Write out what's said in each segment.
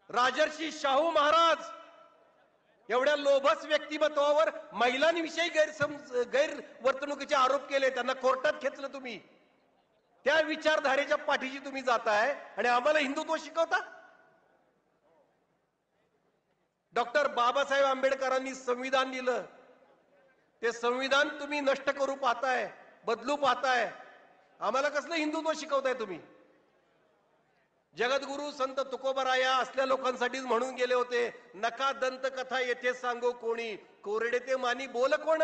राजर्षी शाहू महाराज एवढ्या लोभस व्यक्तिमत्वावर महिलांविषयी गैरवर्तणुकीचे आरोप केले, त्यांना कोर्टात खेचलं तुम्ही. त्या विचारधारेच्या पाठीशी तुम्ही जाताय आणि आम्हाला हिंदुत्व शिकवता. डॉक्टर बाबासाहेब आंबेडकरांनी संविधान दिलं, ते संविधान तुम्ही नष्ट करू पाहताय, बदलू पाहताय. आम्हाला कसलं हिंदुत्व शिकवताय तुम्ही? जगद्गुरु संत तुकोबाराया असल्या लोकांसाठीच म्हणून गेले होते, नका दंत कथा येथे सांगो कोणी, कोरडे ते मानी बोल कोण.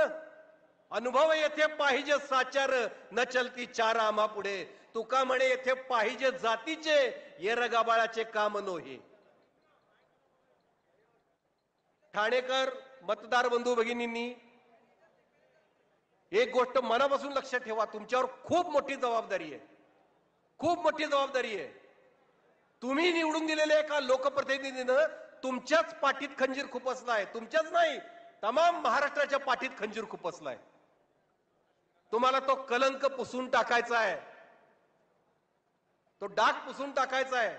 अनुभव येथे पाहिजे साचार, न चलती चार आम्हा पुढे. तुका म्हणे येथे पाहिजे जातीचे, येरगाबाळाचे काम नोहे. ठाणेकर मतदार बंधू भगिनींनी एक गोष्ट मनापासून लक्षात ठेवा, तुमच्यावर खूप मोठी जबाबदारी आहे, खूप मोठी जबाबदारी आहे. तुम्ही निवडून दिलेल्या एका लोकप्रतिनिधीनं तुमच्याच पाठीत खंजीर खुपसलाय. तुमच्याच नाही, तमाम महाराष्ट्राच्या पाठीत खंजीर खुपसलाय. तुम्हाला तो कलंक पुसून टाकायचा आहे, तो डाग पुसून टाकायचा आहे.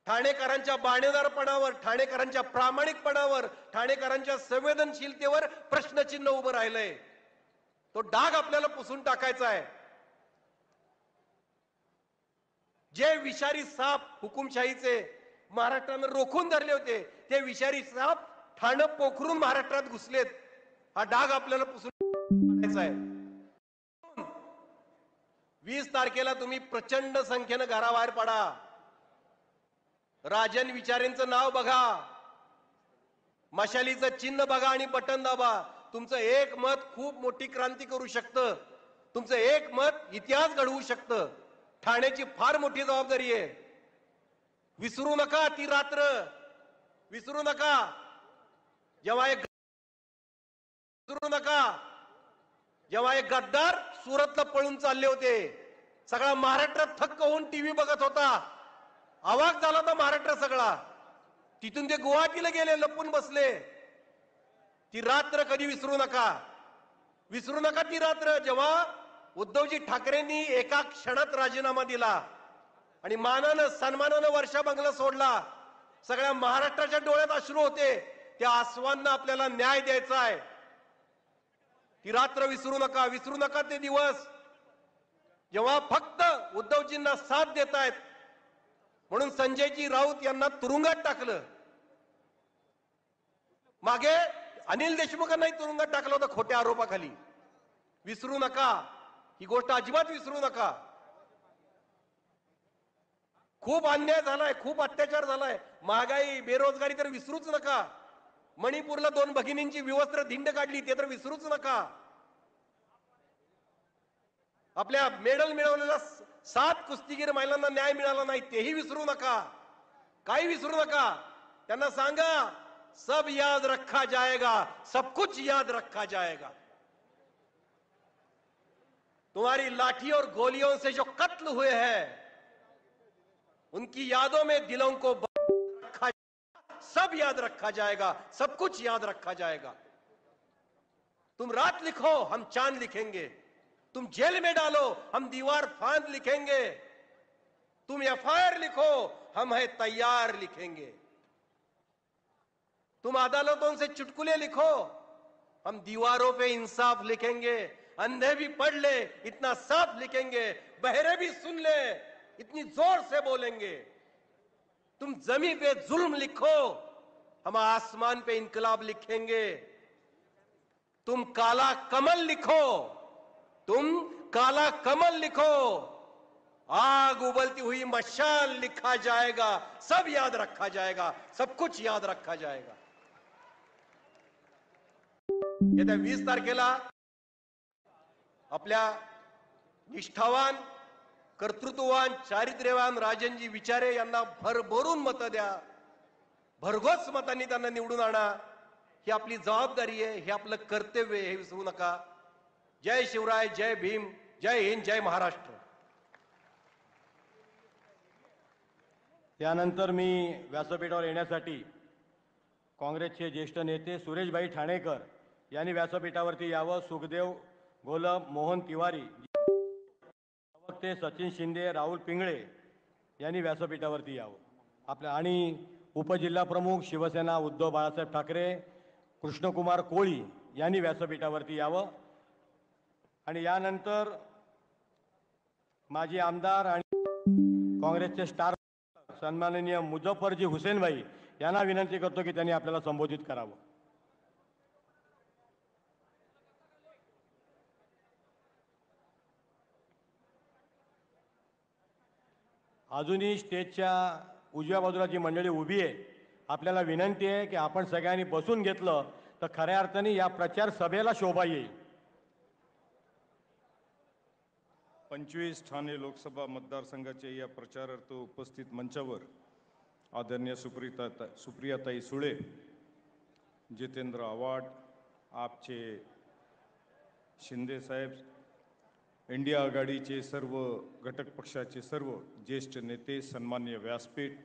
ठाणेकरांच्या बाणेदारपणावर, ठाणेकरांच्या प्रामाणिकपणावर, ठाणेकरांच्या संवेदनशीलतेवर प्रश्नचिन्ह उभं राहिलंय. तो डाग आपल्याला पुसून टाकायचा आहे. जे विषारी साप हुकुमशाहीचे महाराष्ट्रानं रोखून धरले होते, ते विषारी साप ठाणं पोखरून महाराष्ट्रात घुसलेत. हा डाग आपल्याला पुसून टाकायचा आहे. 20 तारखेला तुम्ही प्रचंड संख्येनं घराबाहेर पडा. राजन विचारेंचं नाव बघा, मशालीचं चिन्ह बघा आणि बटन दाबा. तुमचं एक मत खूप मोठी क्रांती करू शकतं. तुमचं एक मत इतिहास घडवू शकतं. ठाण्याची फार मोठी जबाबदारी आहे. विसरू नका ती रात्र, विसरू नका. जेव्हा एक विसरू नका जेव्हा एक गद्दार सुरतला पळून चालले होते, सगळा महाराष्ट्र थक्क होऊन टीव्ही बघत होता. अवाक झाला होता महाराष्ट्र सगळा. तिथून ते गुवाहाटीला गेले, लपून बसले. ती रात्र कधी विसरू नका, विसरू नका ती रात्र जेव्हा उद्धवजी ठाकरेंनी एका क्षणात राजीनामा दिला आणि मानानं सन्मानानं वर्षा बंगला सोडला. सगळ्या महाराष्ट्राच्या डोळ्यात अश्रू होते. त्या आसवांना आपल्याला न्याय द्यायचा आहे. ती रात्र विसरू नका, विसरू नका ते दिवस जेव्हा फक्त उद्धवजींना साथ देतायत म्हणून संजयजी राऊत यांना तुरुंगात टाकलं. मागे अनिल देशमुखांनाही तुरुंगात टाकलं होतं खोट्या आरोपाखाली. विसरू नका, ही गोष्ट अजिबात विसरू नका. खूप अन्याय झालाय, खूप अत्याचार झालाय, महागाई, बेरोजगारी तर विसरूच नका. मणिपूरला 2 भगिनींची विवस्त्र धिंड काढली, ते तर विसरूच नका. आपल्या मेडल मिळवलेल्या 7 कुस्तीगीर महिलांना न्याय मिळाला नाही, तेही विसरू नका. काही विसरू नका. त्यांना सांगा, सब याद रखा जाएगा, सब कुछ याद रखा जाएगा. तुम्हारी लाठी और गोलियों से जो कत्ल हुए हैं, उनकी यादों में दिलों को रखा, सब याद रखा जाएगा, सब कुछ याद रखा जाएगा. तुम रात लिखो, हम चांद लिखेंगे. तुम जेल में डालो, हम दीवार फांद लिखेंगे. तुम एफआईआर लिखो, हम है तैयार लिखेंगे. तुम अदालतों से चुटकुले लिखो, हम दीवारों पे इंसाफ लिखेंगे. अंधे भी पढ़ ले, इतना साफ लिखेंगे. बहरे भी सुन ले, इतनी जोर से बोलेंगे. तुम जमीन पे जुल्म लिखो, हम आसमान पे इनकलाब लिखेंगे. तुम काला कमल लिखो, तुम काला कमल लिखो, आग उबलती हुई मशाल लिखा जाएगा. सब याद रखा जाएगा, सब कुछ याद रखा जाएगा. येत्या 20 तारखेला आपल्या निष्ठावान, कर्तृत्ववान, चारित्र्यवान राजनजी विचारे यांना भरभरून मत द्या. भरघोस मतांनी त्यांना निवडून आणा. ही आपली जबाबदारी आहे, हे आपलं कर्तव्य आहे, हे विसरू नका. जय शिवराय, जय भीम, जय हिंद, जय महाराष्ट्र. त्यानंतर मी व्यासपीठावर येण्यासाठी काँग्रेसचे ज्येष्ठ नेते सुरेशभाई ठाणेकर यांनी व्यासपीठावरती यावं. सुखदेव गोलम, मोहन तिवारी, प्रवक्ते सचिन शिंदे, राहुल पिंगळे यांनी व्यासपीठावरती यावं. आपल्या आणि उपजिल्हाप्रमुख शिवसेना उद्धव बाळासाहेब ठाकरे कृष्णकुमार कोळी यांनी व्यासपीठावरती यावं आणि यानंतर माजी आमदार आणि काँग्रेसचे स्टार सन्माननीय मुझफ्फरजी हुसेनभाई यांना विनंती करतो की त्यांनी आपल्याला संबोधित करावं. अजूनही स्टेजच्या उजव्या बाजूला जी मंडळी उभी आहे, आपल्याला विनंती आहे की आपण सगळ्यांनी बसून घेतलं तर खऱ्या अर्थाने या प्रचार सभेला शोभा येईल. 25 ठाणे लोकसभा मतदारसंघाच्या या प्रचारार्थ उपस्थित मंचावर आदरणीय सुप्रियाताई सुळे, जितेंद्र आव्हाड, आपचे शिंदे साहेब, इंडिया आघाडीचे सर्व घटक पक्षाचे सर्व ज्येष्ठ नेते, सन्माननीय व्यासपीठ,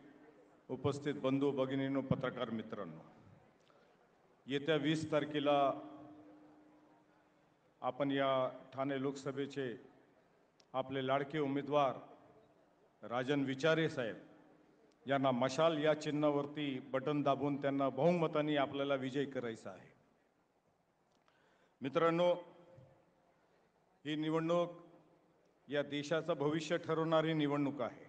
उपस्थित बंधू भगिनींनो, पत्रकार मित्रांनो, येत्या 20 तारखेला आपण या ठाणे लोकसभेचे आपले लाडके उमेदवार राजन विचारे साहेब यांना मशाल या चिन्हावरती बटन दाबून त्यांना बहुमताने आपल्याला विजयी करायचा आहे. मित्रांनो, ही निवडणूक या देशाचं भविष्य ठरवणारी निवडणूक आहे.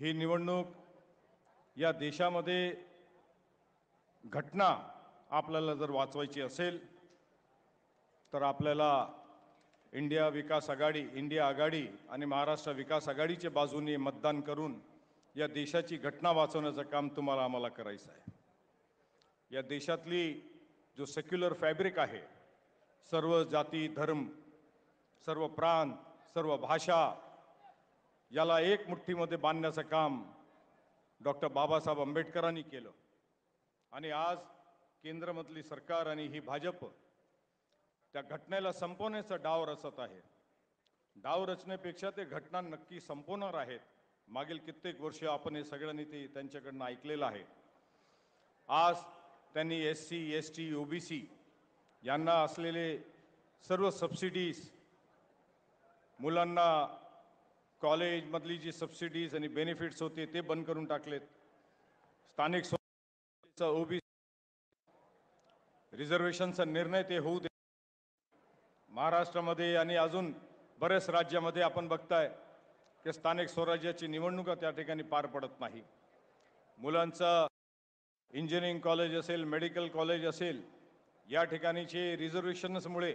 ही निवडणूक या देशामध्ये घटना आपल्याला जर वाचवायची असेल तर आपल्याला इंडिया आघाडी आणि महाराष्ट्र विकास आघाडीच्या बाजूने मतदान करून या देशाची घटना वाचवण्याचं काम तुम्हाला आम्हाला करायचं आहे. या देशातली जो सेक्युलर फॅब्रिक आहे, सर्व जाती धर्म, सर्व प्रांत, सर्व भाषा याला एक मुठ्ठीमध्ये बांधण्याचं काम डॉक्टर बाबासाहेब आंबेडकरांनी केलं. आणि आज केंद्रामधली सरकार आणि ही भाजप त्या घटनेला संपवण्याचा डाव रचत आहे. डाव रचण्यापेक्षा ते घटना नक्की संपवणार आहेत. मागील कित्येक वर्ष आपण हे सगळ्यांनी ते त्यांच्याकडनं ऐकलेलं आहे. आज त्यांनी SC, ST, OBC यांना असलेले सर्व सबसिडीज, मुलांना कॉलेजमधली जी सबसिडीज आणि बेनिफिट्स होते ते बंद करून टाकलेत. स्थानिक स्वराज्याचा OBC रिझर्वेशनचा निर्णय ते होऊ दे. महाराष्ट्रामध्ये आणि अजून बऱ्याच राज्यामध्ये आपण बघताय की स्थानिक स्वराज्याची निवडणुका त्या ठिकाणी पार पडत नाही. मुलांचं इंजिनिअरिंग कॉलेज असेल, मेडिकल कॉलेज असेल, या ठिकाणीचे रिझर्वेशन्समुळे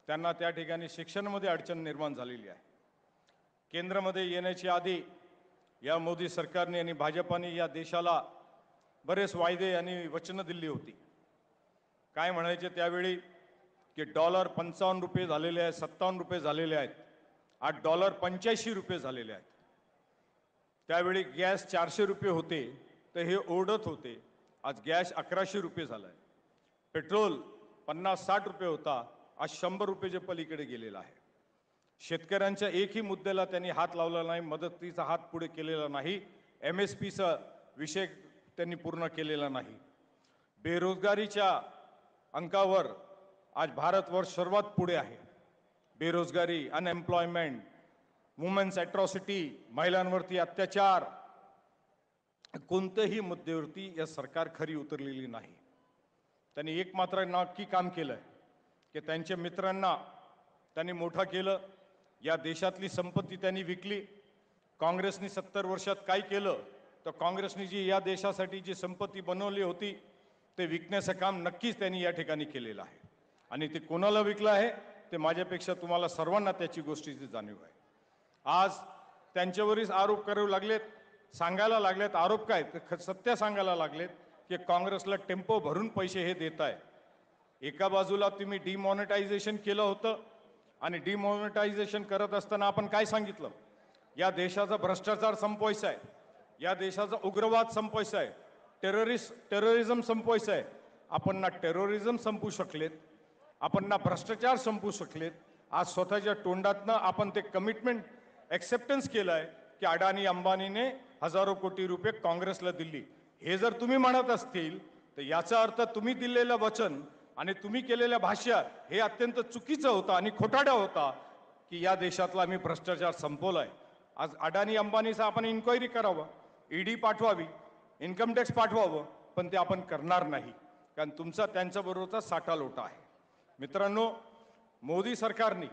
त्यांना त्या ठिकाणी शिक्षणामध्ये अडचण निर्माण झालेली आहे. केंद्रामध्ये येण्याच्या आधी या मोदी सरकारने आणि भाजपाने या देशाला बरेच वायदे आणि वचनं दिली होती. काय म्हणायचे त्यावेळी की डॉलर 55 रुपये झालेले आहेत, 57 रुपये झालेले आहेत. आज डॉलर 85 रुपये झालेले आहेत. त्यावेळी गॅस 400 रुपये होते तर हे ओरडत होते. आज गॅस 1100 रुपये झाला आहे. पेट्रोल 50-60 रुपये होता, आज 100 रुपयेच्या पलीकडे गेलेला आहे. शेतकऱ्यांच्या एकही मुद्द्याला त्यांनी हात लावला नाही, मदतीचा हात पुढे केलेला नाही. MSPचा विषय त्यांनी पूर्ण केलेला नाही. बेरोजगारीच्या अंकावर आज भारतवर्ष सर्वात पुढे आहे. बेरोजगारी, अनएम्प्लॉयमेंट, वुमेन्स ॲट्रॉसिटी, महिलांवरती अत्याचार, कोणत्याही मुद्द्यावरती या सरकार खरी उतरलेली नाही. त्यांनी एक मात्र नक्की काम केलंय की त्यांच्या मित्रांना त्यांनी मोठा केलं. या देशातली संपत्ती त्यांनी विकली. काँग्रेसने 70 वर्षात काय केलं तर काँग्रेसने जी या देशासाठी जी संपत्ती बनवली होती ते विकण्याचं काम नक्कीच त्यांनी या ठिकाणी केलेलं आहे. आणि ते कोणाला विकलं आहे ते माझ्यापेक्षा तुम्हाला सर्वांना त्याची गोष्टीची जाणीव आहे. आज त्यांच्यावरच आरोप करू लागलेत, सांगायला लागलेत. आरोप काय तर सत्य सांगायला लागलेत की काँग्रेसला टेम्पो भरून पैसे हे देत आहे. एका बाजूला तुम्ही डिमॉनिटायझेशन केलं होतं आणि डिमॉनिटायझेशन करत असताना आपण काय सांगितलं, या देशाचा भ्रष्टाचार संपवायचा आहे, या देशाचा उग्रवाद संपवायचा आहे, टेररिझम संपवायचा आहे. आपण ना टेररिझम संपवू शकलेत, आपण ना भ्रष्टाचार संपवू शकलेत. आज स्वतःच्या तोंडातनं आपण ते कमिटमेंट ॲक्सेप्टन्स केलं आहे की अडाणी अंबानीने हजारो कोटी रुपये काँग्रेसला दिली. हे जर तुम्ही म्हणत असतील तर याचा अर्थ तुम्ही दिलेलं वचन आणि तुम्ही केलेल्या भाष्य हे अत्यंत चुकीचं होतं आणि खोटाडा होता की या देशातला आम्ही भ्रष्टाचार संपवलाय. आज अडाणी अंबानीचा आपण इन्क्वायरी करावं, ED पाठवावी. इन्कम टॅक्स पाठवावं, पण ते आपण करणार नाही, कारण तुमचा त्यांच्याबरोबरचा साठा लोटा आहे. मित्रांनो, मोदी सरकारने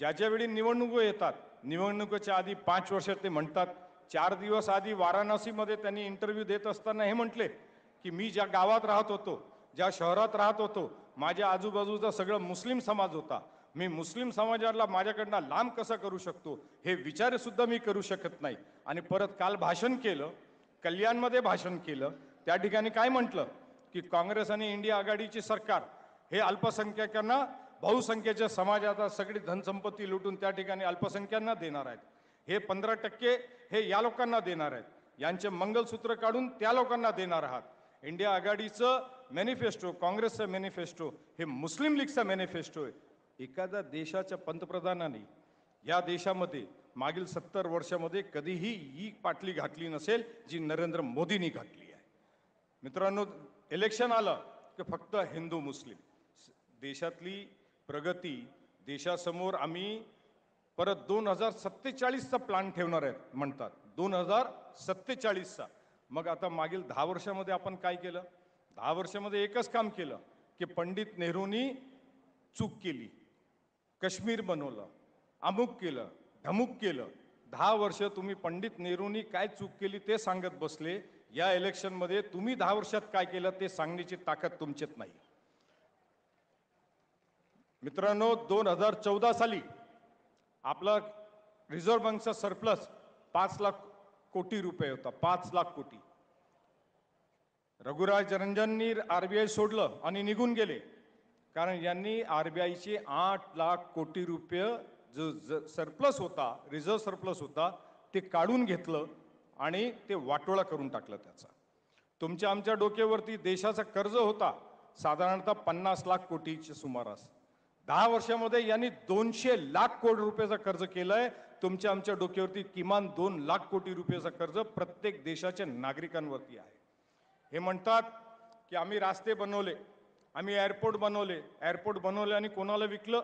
ज्या वेळी निवडणुका येतात, निवडणुकीच्या आधी 5 वर्ष ते म्हणतात, 4 दिवस आधी वाराणसीमध्ये त्यांनी इंटरव्ह्यू देत असताना हे म्हटले की मी ज्या गावात राहत होतो, ज्या शहरात राहत होतो, माझ्या आजूबाजूचा सगळं मुस्लिम समाज होता, मी मुस्लिम समाजाला माझ्याकडनं लांब कसा करू शकतो हे विचार सुद्धा मी करू शकत नाही. आणि परत काल भाषण केलं, कल्याणमध्ये भाषण केलं, त्या ठिकाणी काय म्हटलं की काँग्रेस आणि इंडिया आघाडीची सरकार हे अल्पसंख्याकांना, बहुसंख्येच्या समाजाचा सगळी धनसंपत्ती लुटून त्या ठिकाणी अल्पसंख्यांना देणार आहेत. हे 15% हे या लोकांना देणार आहेत, यांचे मंगलसूत्र काढून त्या लोकांना देणार आहात. इंडिया आघाडीचं मॅनिफेस्टो, काँग्रेसचं मॅनिफेस्टो हे मुस्लिम लीगचा मॅनिफेस्टो आहे. एखाद्या देशाच्या पंतप्रधानांनी या देशामध्ये मागील 70 वर्षामध्ये कधीही ही पाटली घातली नसेल जी नरेंद्र मोदींनी घातली आहे. मित्रांनो, इलेक्शन आलं की फक्त हिंदू मुस्लिम. देशातली प्रगती, देशासमोर आम्ही परत 2047चा प्लॅन ठेवणार आहेत म्हणतात, 2047चा. मग आता मागील 10 वर्षामध्ये आपण काय केलं? 10 वर्षामध्ये एकच काम केलं की पंडित नेहरूंनी चूक केली, काश्मीर बनवलं, अमुक केलं, ढमुक केलं. 10 वर्ष तुम्ही पंडित नेहरूंनी काय चूक केली ते सांगत बसले. या इलेक्शनमध्ये तुम्ही 10 वर्षात काय केलं ते सांगण्याची ताकद तुमच्यात नाही. मित्रांनो, 2014 साली आपला रिझर्व्ह बँकचा सरप्लस 5 लाख कोटी रुपये होता, 5 लाख कोटी. रघुराज रंजननी आरबीआय सोडलं आणि निघून गेले, कारण यांनी आरबीआयचे 8 लाख कोटी रुपये जो सरप्लस होता, रिझर्व्ह सरप्लस होता, ते काढून घेतलं आणि ते वाटोळा करून टाकलं त्याचा. तुमच्या आमच्या डोक्यावरती देशाचा कर्ज होता साधारणतः 50 लाख कोटीच्या सुमारास. 10 वर्षामध्ये यांनी 200 लाख कोटी रुपयाचं कर्ज केलंय. तुमच्या आमच्या डोक्यावरती किमान 2 लाख कोटी रुपयाचं कर्ज प्रत्येक देशाच्या नागरिकांवरती आहे. हे म्हणतात की आम्ही रस्ते बनवले, आम्ही एअरपोर्ट बनवले. एअरपोर्ट बनवले आणि कोणाला विकलं?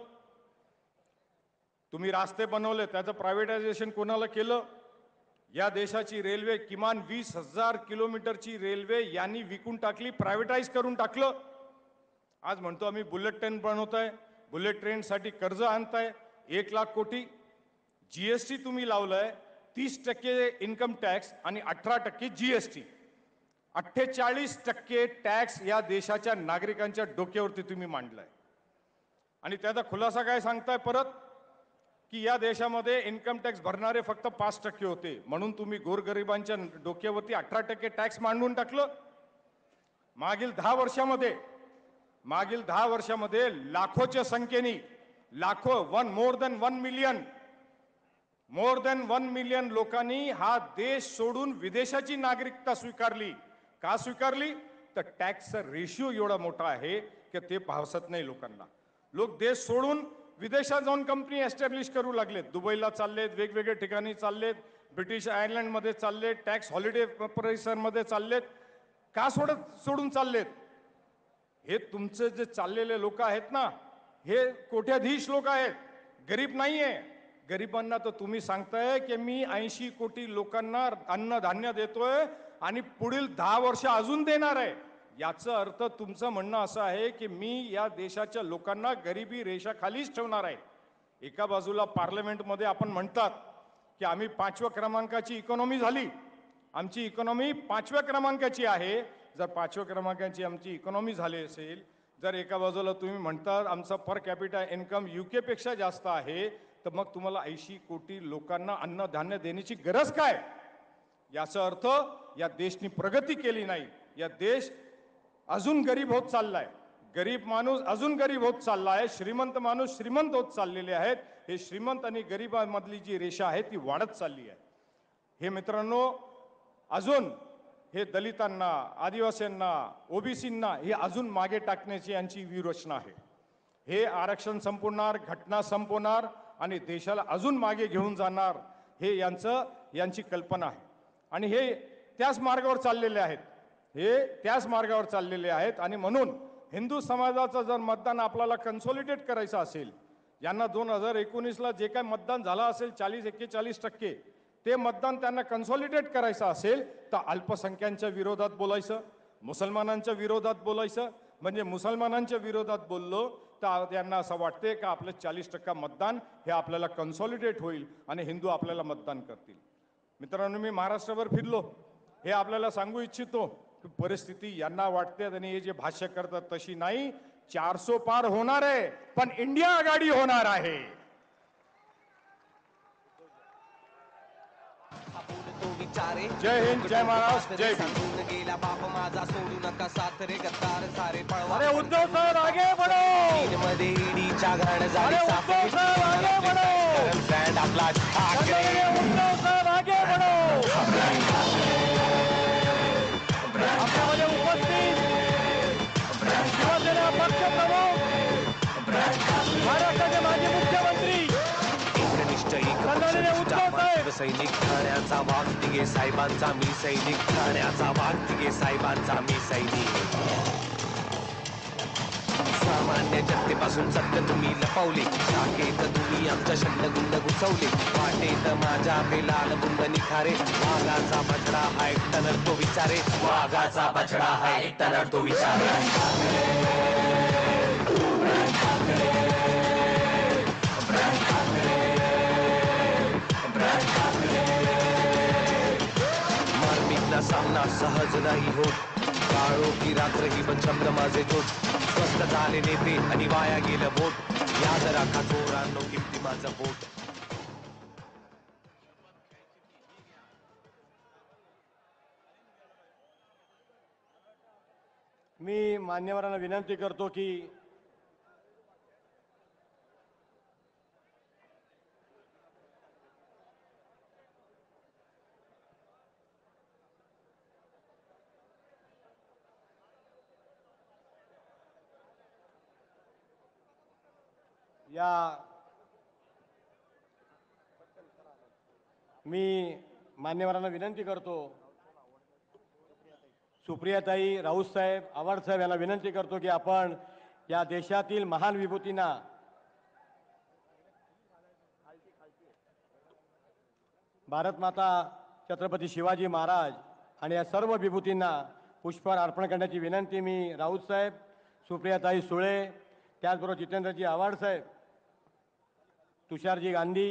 तुम्ही रस्ते बनवले, त्याचं प्रायव्हेटायझेशन कोणाला केलं? या देशाची रेल्वे किमान 20,000 किलोमीटरची रेल्वे यांनी विकून टाकली, प्रायव्हेटाईज करून टाकलं. आज म्हणतो आम्ही बुलेट ट्रेन बनवताय, बुलेट ट्रेनसाठी कर्ज आणताय 1 लाख कोटी. जीएसटी तुम्ही लावलंय 30% इन्कम टॅक्स आणि 18% जीएसटी. 48% टॅक्स या देशाच्या नागरिकांच्या डोक्यावरती तुम्ही मांडलाय. आणि त्याचा खुलासा काय सांगताय परत की या देशामध्ये इन्कम टॅक्स भरणारे फक्त 5% होते, म्हणून तुम्ही गोरगरिबांच्या डोक्यावरती 18% टॅक्स मांडून टाकलं. मागील 10 वर्षामध्ये लाखोच्या संख्येने, मोर दॅन 1 मिलियन लोकांनी हा देश सोडून विदेशाची नागरिकता स्वीकारली. का स्वीकारली? तर टॅक्सचा रेशिओ एवढा मोठा आहे की ते भावसत नाही लोकांना. लोक देश सोडून विदेशात जाऊन कंपनी एस्टॅब्लिश करू लागलेत. दुबईला चाललेत, वेगवेगळ्या ठिकाणी चाललेत, ब्रिटिश आयर्लंडमध्ये चाललेत, टॅक्स हॉलिडे परिसरमध्ये चाललेत. का सोडून चाललेत? हे तुमचे जे चाललेले लोक आहेत ना, हे कोट्याधीश लोक आहेत, गरीब नाहीये. गरिबांना तर तुम्ही सांगताय की मी 80 कोटी लोकांना अन्नधान्य देतोय आणि पुढील 10 वर्ष अजून देणार आहे. याचा अर्थ तुमचं म्हणणं असं आहे की मी या देशाच्या लोकांना गरिबी रेषाखालीच ठेवणार आहे. एका बाजूला पार्लमेंटमध्ये आपण म्हणतात की आम्ही 5व्या क्रमांकाची इकॉनॉमी झाली, आमची इकॉनॉमी 5व्या क्रमांकाची आहे. जर 5व्या क्रमांकाची आमची इकॉनॉमी झाली असेल, जर एका बाजूला तुम्ही म्हणतात आमचा पर कॅपिटा इन्कम UK पेक्षा जास्त आहे, तर मग तुम्हाला 80 कोटी लोकांना अन्नधान्य देण्याची गरज काय? याचा अर्थ या देशाने प्रगती केली नाही. या देश अजून गरीब होत चाललाय. गरीब माणूस अजून गरीब होत चाललाय, श्रीमंत माणूस श्रीमंत होत चाललेले आहेत. हे श्रीमंत आणि गरिबांमधली जी रेषा आहे ती वाढत चालली आहे. हे मित्रांनो, अजून हे दलितांना, आदिवासींना, ओबीसींना हे अजून मागे टाकण्याची यांची व्यूहरचना आहे. हे आरक्षण संपवणार, घटना संपवणार आणि देशाला अजून मागे घेऊन जाणार, हे यांची कल्पना आहे. आणि हे त्याच मार्गावर चाललेले आहेत. आणि म्हणून हिंदू समाजाचं जर मतदान आपल्याला कन्सॉलिडेट करायचं असेल, यांना 2019ला जे काय मतदान झालं असेल 40-41%, ते मतदान त्यांना कन्सॉलिडेट करायचं असेल तर अल्पसंख्यांच्या विरोधात बोलायचं, मुसलमानांच्या विरोधात बोलायचं. म्हणजे मुसलमानांच्या विरोधात बोललो तर त्यांना असं वाटते का आपलं 40% मतदान हे आपल्याला कन्सॉलिडेट होईल आणि हिंदू आपल्याला मतदान करतील. मित्रांनो, मी महाराष्ट्रभर फिरलो. हे आपल्याला सांगू इच्छितो की परिस्थिती यांना वाटते आणि हे जे भाष्य करतात तशी नाही. 400 पार होणार आहे, पण इंडिया आघाडी होणार आहे. जय हिंद, जय महाराष्ट्र, जय भीम. गेला बाप माझा सोडू नका साथ रे गद्दार सारे पळवा. अरे उद्धव साहेब आगे बढ़ो. मध्ये ईडीच्या घराण झाली अरे उद्धव साहेब आगे बढ़ो. ब्रँड आपला ठाकरे. अरे उद्धव साहेब आगे बढ़ो. आपल्यामध्ये उपस्थित शिवसेना पक्ष प्रमुख महाराष्ट्राचे माजी मुख्यमंत्री एकनिष्ठ सन्माननीय उद्धव साहेब. सैनिक ठाण्याचा वाघ तिघे साहेबांचा मी सैनिक. ठाण्याचा वाघ तिघे साहेबांचा मी सैनिक. सामान्य जनतेपासून सत्य तुम्ही लपवले. शाखेत तुम्ही आमच्या शंडगुंड घुसवले. वाटेत माझ्या बेलाल गुंड निखारे. वाघाचा बछडा हा एकटा नडतो विचारे. वाघाचा बछडा हा एकटा नडतो विचारे. मार्मिकला सामना सहज नाही होत. काळो की रात्र ही पण शब्द माझे जोड. स्वस्त झाले नेते आणि वाया गेलं बोट. याद राखा चोरांनो किमती माझं बोट. मी मान्यवरांना विनंती करतो की मान्यवरांना विनंती करतो, सुप्रियाताई राऊत साहेब, आव्हाड साहेब यांना विनंती करतो की आपण या देशातील महान विभूतींना भारत माता छत्रपती शिवाजी महाराज आणि या सर्व विभूतींना पुष्पहार अर्पण करण्याची विनंती मी राऊत साहेब, सुप्रियाताई सुळे, त्याचबरोबर जितेंद्रजी आव्हाड साहेब, तुषारजी गांधी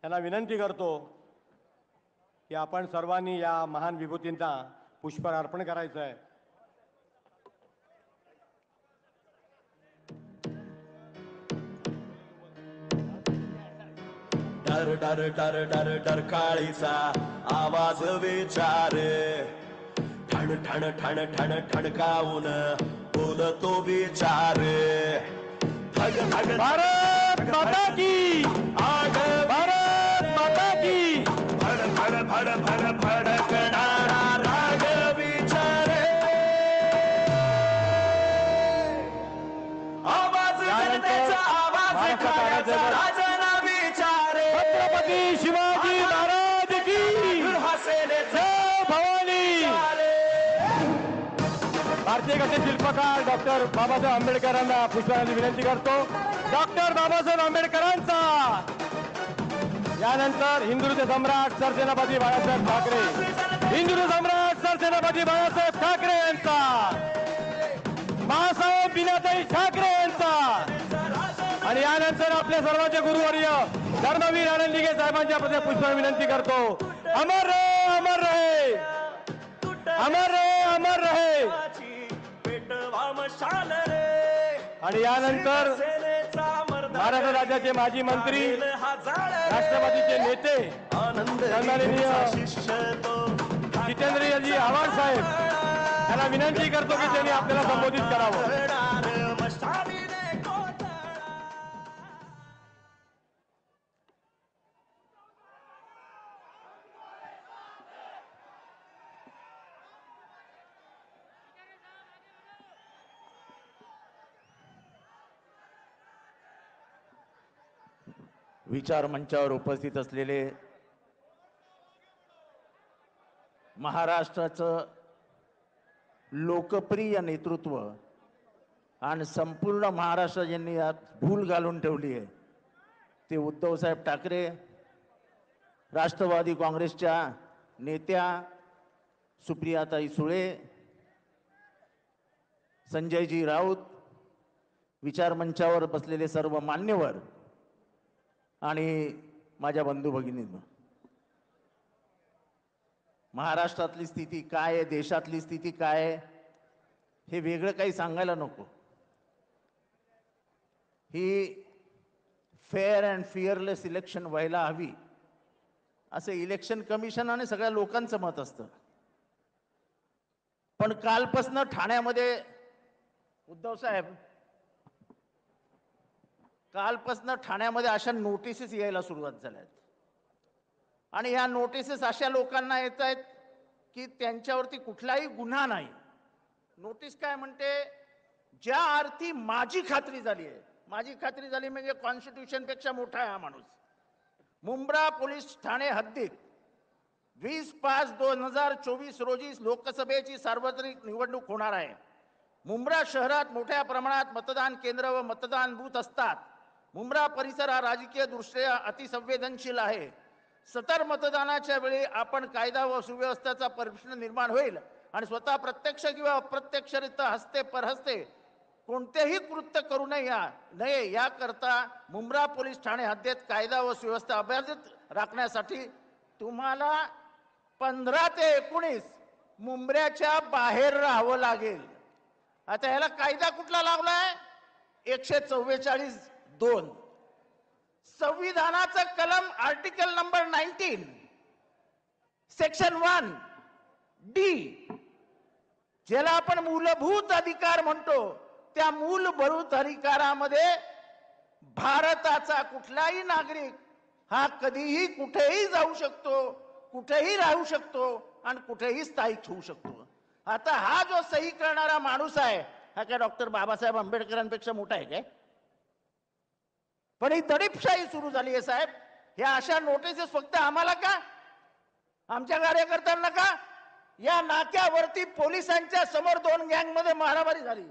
यांना विनंती करतो की आपण सर्वांनी या महान विभूतींना पुष्पहार अर्पण करायचं आहे. डर डर डर डर डर काळीचा आवाज विचार. ठण ठण ठण ठण ठणकावून बोलतो विचार. धग धग भारत माता की आग भारत माता की भड भड भड भड भडकणारा राग विचारे. आवाज जनतेचा आवाज काळाचा राजना विचारे. छत्रपती शिवाजी महाराज की हसेने जय भवानी. भारतीय गणित शिल्पकार डॉक्टर बाबासाहेब आंबेडकरांना पुष्पहाराची विनंती करतो. डॉक्टर बाबासाहेब आंबेडकरांचा, यानंतर हिंदुत्व सम्राट सरसेनापती बाळासाहेब ठाकरे, हिंदुत्व सम्राट सरसेनापती बाळासाहेब ठाकरे यांचा, मासाहेब बिनाताई ठाकरे यांचा आणि यानंतर आपल्या सर्वांचे गुरुवर्य धर्मवीर आनंदीगे साहेबांच्या प्रति पुष्पहार विनंती करतो. अमर रहे, अमर रहे, अमर रहे, अमर रहे. आणि यानंतर महाराष्ट्र राज्याचे माजी मंत्री, राष्ट्रवादीचे नेते सन्माननीय जितेंद्रजी आव्हाड साहेब यांना विनंती करतो की त्यांनी आपल्याला संबोधित करावं. विचार मंचावर उपस्थित असलेले महाराष्ट्राचं लोकप्रिय नेतृत्व आणि संपूर्ण महाराष्ट्र ज्यांनी यात भूल घालून ठेवली आहे ते उद्धवसाहेब ठाकरे, राष्ट्रवादी काँग्रेसच्या नेत्या सुप्रियाताई सुळे, संजयजी राऊत, विचार मंचावर बसलेले सर्व मान्यवर आणि माझ्या बंधू भगिनींनो, महाराष्ट्रातली स्थिती काय आहे, देशातली स्थिती काय आहे, हे वेगळं काही सांगायला नको. ही फेअर अँड फिअरलेस इलेक्शन व्हायला हवी असं इलेक्शन कमिशन आणि सगळ्या लोकांचं मत असतं. पण कालपासनं ठाण्यामध्ये उद्धव साहेब, कालपासनं ठाण्यामध्ये अशा नोटिसेस यायला सुरुवात झाल्या आहेत आणि ह्या नोटिसेस अशा लोकांना येत आहेत की त्यांच्यावरती कुठलाही गुन्हा नाही. नोटीस काय म्हणते, ज्या अर्थी माझी खात्री झाली आहे, माझी खात्री झाली म्हणजे कॉन्स्टिट्यूशन पेक्षा मोठा आहे हा माणूस. मुंब्रा पोलीस ठाणे हद्दीत 20/5/2024 रोजी लोकसभेची सार्वत्रिक निवडणूक होणार आहे. मुंब्रा शहरात मोठ्या प्रमाणात मतदान केंद्र व मतदान बूथ असतात. मुंब्रा परिसर हा राजकीय दृष्ट्या अतिसंवेदनशील आहे. सतर मतदानाच्या वेळी आपण कायदा व सुव्यवस्थेचा प्रश्न निर्माण होईल आणि स्वतः प्रत्यक्ष किंवा अप्रत्यक्षरित्या हस्ते परहस्ते कोणतेही कृत्य करू नये याकरता मुंब्रा पोलीस ठाणे हद्दीत कायदा व सुव्यवस्था अबाधित राखण्यासाठी तुम्हाला 15 ते 19 मुंब्र्याच्या बाहेर राहावं लागेल. आता याला कायदा कुठला लावलाय? 144(2) संविधानाचं कलम आर्टिकल नंबर 19 सेक्शन 1D, ज्याला आपण मूलभूत अधिकार म्हणतो, त्या मूलभूत अधिकारामध्ये भारताचा कुठलाही नागरिक हा कधीही कुठेही जाऊ शकतो, कुठेही राहू शकतो आणि कुठेही स्थायिक होऊ शकतो. आता हा जो सही करणारा माणूस आहे, हा काय डॉक्टर बाबासाहेब आंबेडकरांपेक्षा मोठा आहे काय? पण ही दडपशाही सुरू झाली आहे साहेब. ह्या अशा नोटिसेस फक्त आम्हाला का, आमच्या कार्यकर्त्यांना का? या नाक्यावरती पोलिसांच्या समोर 2 गँगमध्ये मारामारी झाली.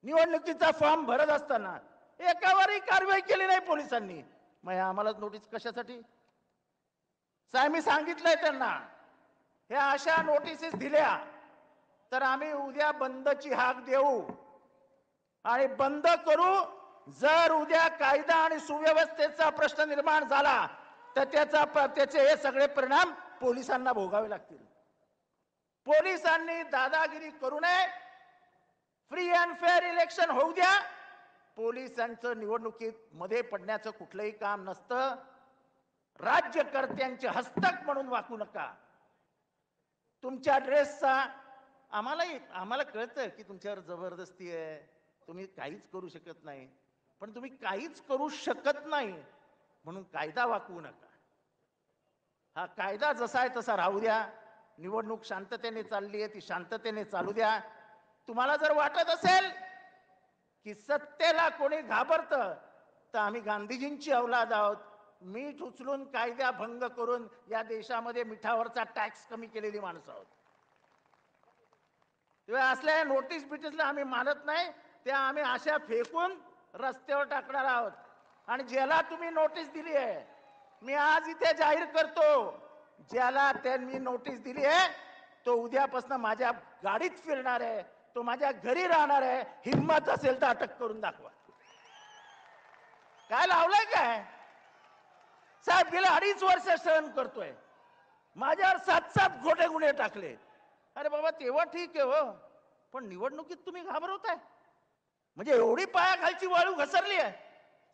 निवडणुकीचा फॉर्म भरत असताना एकावरही कारवाई केली नाही पोलिसांनी. मग आम्हाला नोटीस कशासाठी साहेब? मी सांगितलंय त्यांना, ह्या अशा नोटिसेस दिल्या तर आम्ही उद्या बंदची हाक देऊ आणि बंद करू. जर उद्या कायदा आणि सुव्यवस्थेचा प्रश्न निर्माण झाला तर त्याचे हे सगळे परिणाम पोलिसांना भोगावे लागतील. पोलिसांनी दादागिरी करू नये. फ्री अँड फेअर इलेक्शन होऊ द्या. पोलिसांचं निवडणुकीत मध्ये पडण्याचं कुठलंही काम नसतं. राज्यकर्त्यांचे हस्तक म्हणून वाकू नका. तुमच्या ड्रेसचा आम्हाला कळतं की तुमच्यावर जबरदस्ती आहे, तुम्ही काहीच करू शकत नाही. पण तुम्ही काहीच करू शकत नाही म्हणून कायदा वाकवू नका. हा कायदा जसा आहे तसा राहू द्या. निवडणूक शांततेने चालली आहे, ती शांततेने चालू द्या. तुम्हाला जर वाटत असेल की सत्तेला कोणी घाबरतं, तर आम्ही गांधीजींची औलाद आहोत. मीठ उचलून कायदा भंग करून या देशामध्ये मिठावरचा टॅक्स कमी केलेली माणसं आहोत. तेव्हा असल्या नोटीस बिटीसला आम्ही मानत नाही. त्या आम्ही अशा फेकून रस्त्यावर टाकणार आहोत. आणि ज्याला तुम्ही नोटीस दिली आहे, मी आज इथे जाहीर करतो, ज्याला त्यांनी नोटीस दिली आहे तो उद्यापासून माझ्या गाडीत फिरणार आहे, तो माझ्या घरी राहणार आहे. हिम्मत असेल तर अटक करून दाखवा. काय लावलंय काय साहेब? गेल्या 2.5 वर्ष सहन करतोय. माझ्यावर 7 खोटे गुन्हे टाकले. अरे बाबा, तेव्हा ठीक आहे हो, पण निवडणुकीत तुम्ही घाबरवताय म्हणजे एवढी पायाखालची वाळू घसरली आहे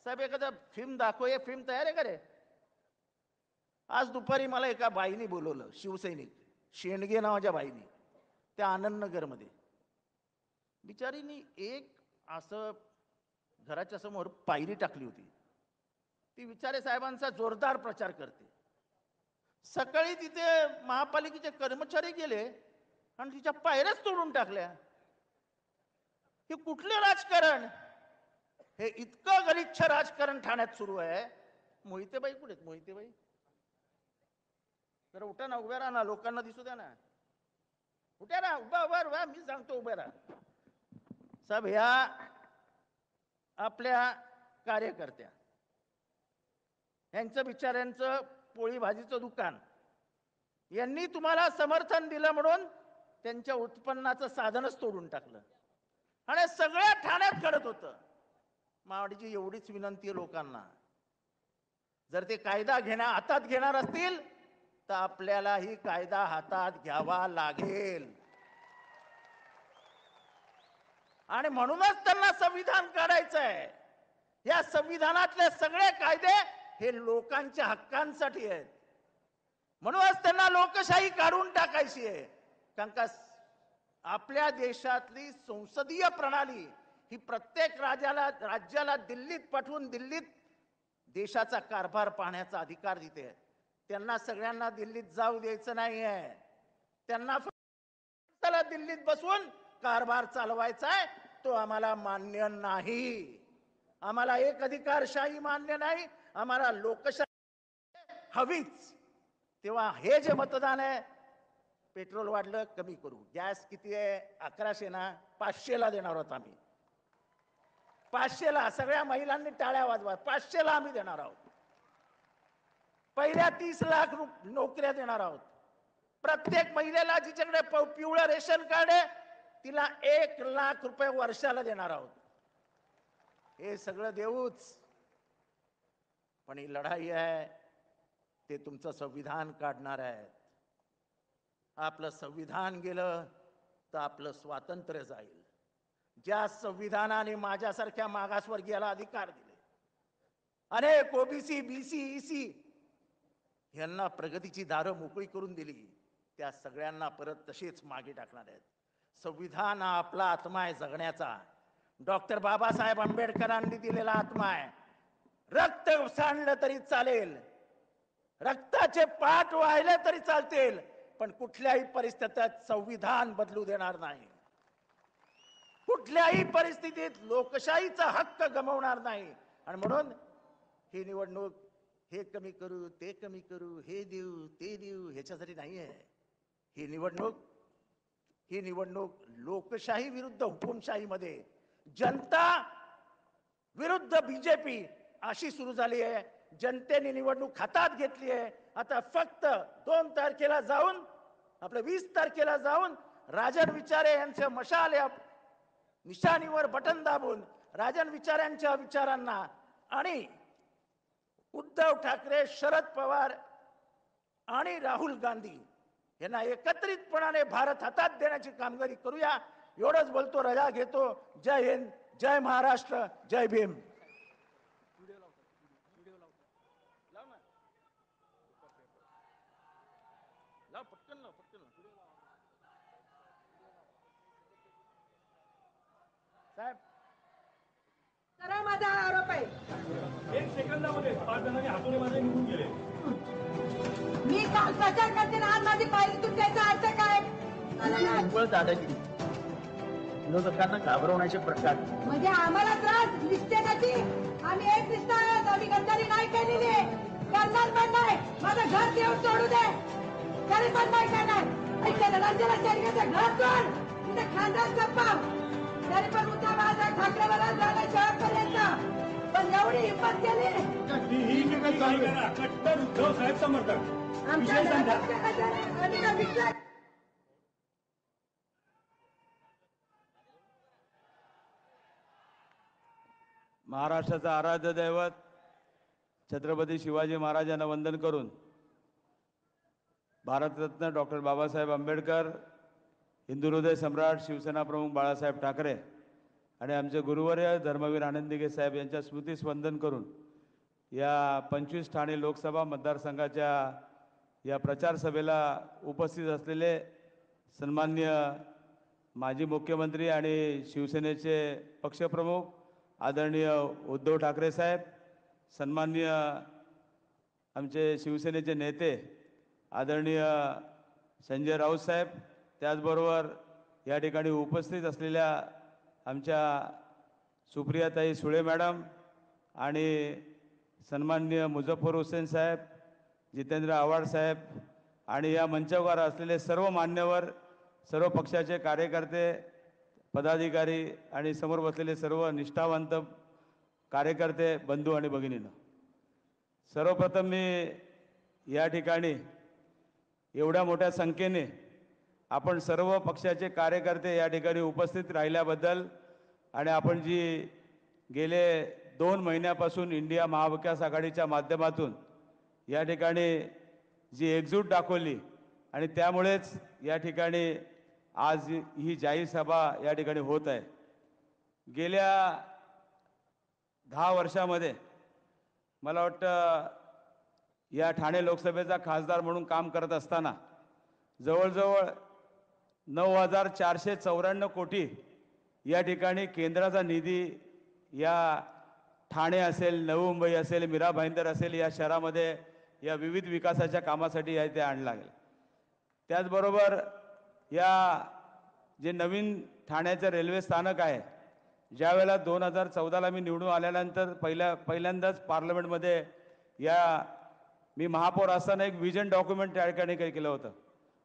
साहेब. एखादा फिल्म दाखव, फिल्म तयार आहे का रे? आज दुपारी मला एका बाईनी बोलवलं, शिवसैनिक शेंडगे नावाच्या बाईनी, त्या आनंदनगरमध्ये. बिचारीनी एक असं घराच्या समोर पायरी टाकली होती. ती विचारे साहेबांचा जोरदार प्रचार करते. सकाळी तिथे महापालिकेचे कर्मचारी गेले आणि तिच्या पायऱ्याच तोडून टाकल्या. हे कुठले राजकारण? हे इतकं गलिच्छ राजकारण ठाण्यात सुरू आहे. मोहितेबाई कुठे आहेत? मोहितेबाई जरा उठा ना, उभ्या राहा ना, लोकांना दिसू द्या ना. उठ्या ना, उभा मी सांगतो, उभ्या राहा साहेब. ह्या आपल्या कार्यकर्त्या यांचं बिचाऱ्यांचं पोळी भाजीचं दुकान, यांनी तुम्हाला समर्थन दिलं म्हणून त्यांच्या उत्पन्नाचं साधनच तोडून टाकलं आणि सगळ्या ठाण्यात घडत होतं. मावडीची एवढीच विनंती आहे लोकांना, जर ते कायदा हातात घेणार असतील तर आपल्यालाही कायदा हातात घ्यावा लागेल. आणि म्हणूनच त्यांना संविधान काढायचं आहे. या संविधानातले सगळे कायदे हे लोकांच्या हक्कांसाठी आहेत. म्हणूनच त्यांना लोकशाही काढून टाकायची आहे. कारण का आपल्या देशातली संसदीय प्रणाली ही प्रत्येक राज्याला दिल्लीत पाठवून दिल्लीत देशाचा कारभार पाहण्याचा अधिकार देते. त्यांना सगळ्यांना दिल्लीत जाऊ द्यायचं नाहीये. त्यांना फक्त दिल्लीत बसून कारभार चालवायचा आहे. तो आम्हाला मान्य नाही. आम्हाला एक अधिकारशाही मान्य नाही. आम्हाला लोकशाही हवीच. तेव्हा हे जे मतदान आहे, पेट्रोल वाढलं कमी करू. गॅस किती आहे? 1100 ना, 500ला देणार आहोत आम्ही. 500ला सगळ्या महिलांनी टाळ्या वाजवा. 500ला आम्ही देणार आहोत. पहिल्या 30 लाख नोकऱ्या देणार आहोत. प्रत्येक महिलेला जिच्याकडे पिवळं रेशन कार्ड आहे तिला 1 लाख रुपये वर्षाला देणार आहोत. हे सगळं देऊच, पण ही लढाई आहे ते तुमचं संविधान काढणार आहे. आपलं संविधान गेलं तर आपलं स्वातंत्र्य जाईल. ज्या संविधानाने माझ्यासारख्या मागासवर्गीयाला अधिकार दिले, अनेक ओबीसी, बीसी, ईसी यांना प्रगतीची दारं मोकळी करून दिली, त्या सगळ्यांना परत तसेच मागे टाकणार आहेत. संविधान हा आपला आत्मा आहे जगण्याचा. डॉक्टर बाबासाहेब आंबेडकरांनी दिलेला आत्मा आहे. रक्त सांडलं तरी चालेल, रक्ताचे पाठ वाहिले तरी चालतील, पण कुठल्याही परिस्थितीत संविधान बदलू देणार नाही. कुठल्याही परिस्थितीत लोकशाहीचा हक्क गमावणार नाही. आणि म्हणून ही निवडणूक हे कमी करू, ते कमी करू, हे देऊ, ते देऊ ह्याच्यासाठी नाही आहे. ही निवडणूक लोकशाही विरुद्ध हुकुमशाहीमध्ये, जनता विरुद्ध बीजेपी अशी सुरू झाली आहे. जनतेने निवडणूक हातात घेतली आहे. आता फक्त 2 तारखेला जाऊन, आपलं 20 तारखेला जाऊन राजन विचारे यांच्या मशाल या निशाणीवर बटन दाबून राजन विचाऱ्यांच्या विचारांना आणि उद्धव ठाकरे, शरद पवार आणि राहुल गांधी यांना एकत्रितपणाने भारत हातात देण्याची कामगिरी करूया. एवढंच बोलतो, रजा घेतो. जय हिंद, जय महाराष्ट्र, जय भीम. साहेब, सरळ माझा आरोप आहे. 1 सेकंदामध्ये 5 जणांनी हातोडे माझे निघून गेले. मी काल प्रचार करते ना, आज माझी पायरी तुटण्याचा अर्थ काय? दादागिरी, विरोधकांना घाबरवण्याचे प्रकार. म्हणजे आम्हाला त्रास निष्ठेसाठी. आम्ही एक निष्ठा आहोत. आम्ही गद्दारी नाही केलेली आहे, करणार पण नाही. माझं घर देऊन सोडू दे तरी पण नाही करणार. रंजना शेळकेचं घर सोड, तिथे खानदान संपाव तरी पण उद्या माझा ठाकरे मला झाला शेवटपर्यंत. पण एवढी हिंमत केली कट्टर उद्धव साहेब समर्थक. आमच्या विजय संध्या. आणि विश्वास. महाराष्ट्राचं आराध्य दैवत छत्रपती शिवाजी महाराजांना वंदन करून भारतरत्न डॉक्टर बाबासाहेब आंबेडकर, हिंदुहृदय सम्राट, शिवसेना प्रमुख बाळासाहेब ठाकरे आणि आमचे गुरुवर्य धर्मवीर आनंद दिघे साहेब यांच्या स्मृतीस वंदन करून या 25 ठाणे लोकसभा मतदारसंघाच्या या प्रचार सभेला उपस्थित असलेले सन्माननीय माजी मुख्यमंत्री आणि शिवसेनेचे पक्षप्रमुख आदरणीय उद्धव ठाकरे साहेब, सन्माननीय आमचे शिवसेनेचे नेते आदरणीय संजय राऊत साहेब, त्याचबरोबर या ठिकाणी उपस्थित असलेल्या आमच्या सुप्रियाताई सुळे मॅडम आणि सन्माननीय मुझफ्फर हुसेन साहेब, जितेंद्र आव्हाड साहेब आणि या मंचावर असलेले सर्व मान्यवर, सर्व पक्षाचे कार्यकर्ते, पदाधिकारी आणि समोर बसलेले सर्व निष्ठावंत कार्यकर्ते, बंधू आणि भगिनींनो, सर्वप्रथम मी या ठिकाणी एवढ्या मोठ्या संख्येने आपण सर्व पक्षाचे कार्यकर्ते या ठिकाणी उपस्थित राहिल्याबद्दल आणि आपण जी गेले 2 महिन्यापासून इंडिया महाविकास आघाडीच्या माध्यमातून या ठिकाणी जी एकजूट दाखवली आणि त्यामुळेच या ठिकाणी आज ही जाहीर सभा या ठिकाणी होत आहे. गेल्या 10 वर्षामध्ये मला वाटतं या ठाणे लोकसभेचा खासदार म्हणून काम करत असताना जवळजवळ 9,494 कोटी या ठिकाणी केंद्राचा निधी या ठाणे असेल, नवी मुंबई असेल, मीरा भाईंदर असेल या शहरामध्ये या विविध विकासाच्या कामासाठी या इथे आणला गेला. त्याचबरोबर या जे नवीन ठाण्याचं रेल्वे स्थानक आहे, ज्यावेळेला 2014ला मी निवडून आल्यानंतर पहिल्यांदाच पार्लमेंटमध्ये मी महापौर असताना एक विजन डॉक्युमेंट त्या ठिकाणी केलं होतं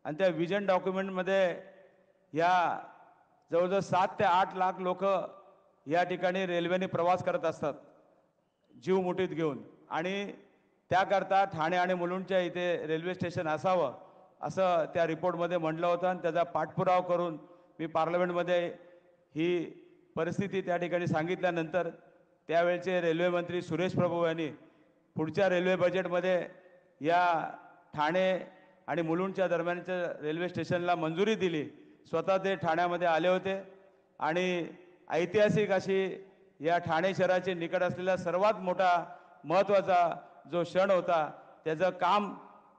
आणि त्या विजन डॉक्युमेंटमध्ये या जवळजवळ 7 ते 8 लाख लोक या ठिकाणी रेल्वेने प्रवास करत असतात जीव मुठीत घेऊन आणि त्याकरता ठाणे आणि मुलुंडच्या इथे रेल्वे स्टेशन असावं असं त्या रिपोर्टमध्ये म्हटलं होतं आणि त्याचा पाठपुरावा करून मी पार्लमेंटमध्ये ही परिस्थिती त्या ठिकाणी सांगितल्यानंतर त्यावेळचे रेल्वे मंत्री सुरेश प्रभू यांनी पुढच्या रेल्वे बजेटमध्ये या ठाणे आणि मुलुंडच्या दरम्यानच्या रेल्वे स्टेशनला मंजुरी दिली. स्वतः ते ठाण्यामध्ये आले होते आणि ऐतिहासिक अशी या ठाणे शहराचे निकट असलेला सर्वात मोठा महत्त्वाचा जो क्षण होता त्याचं काम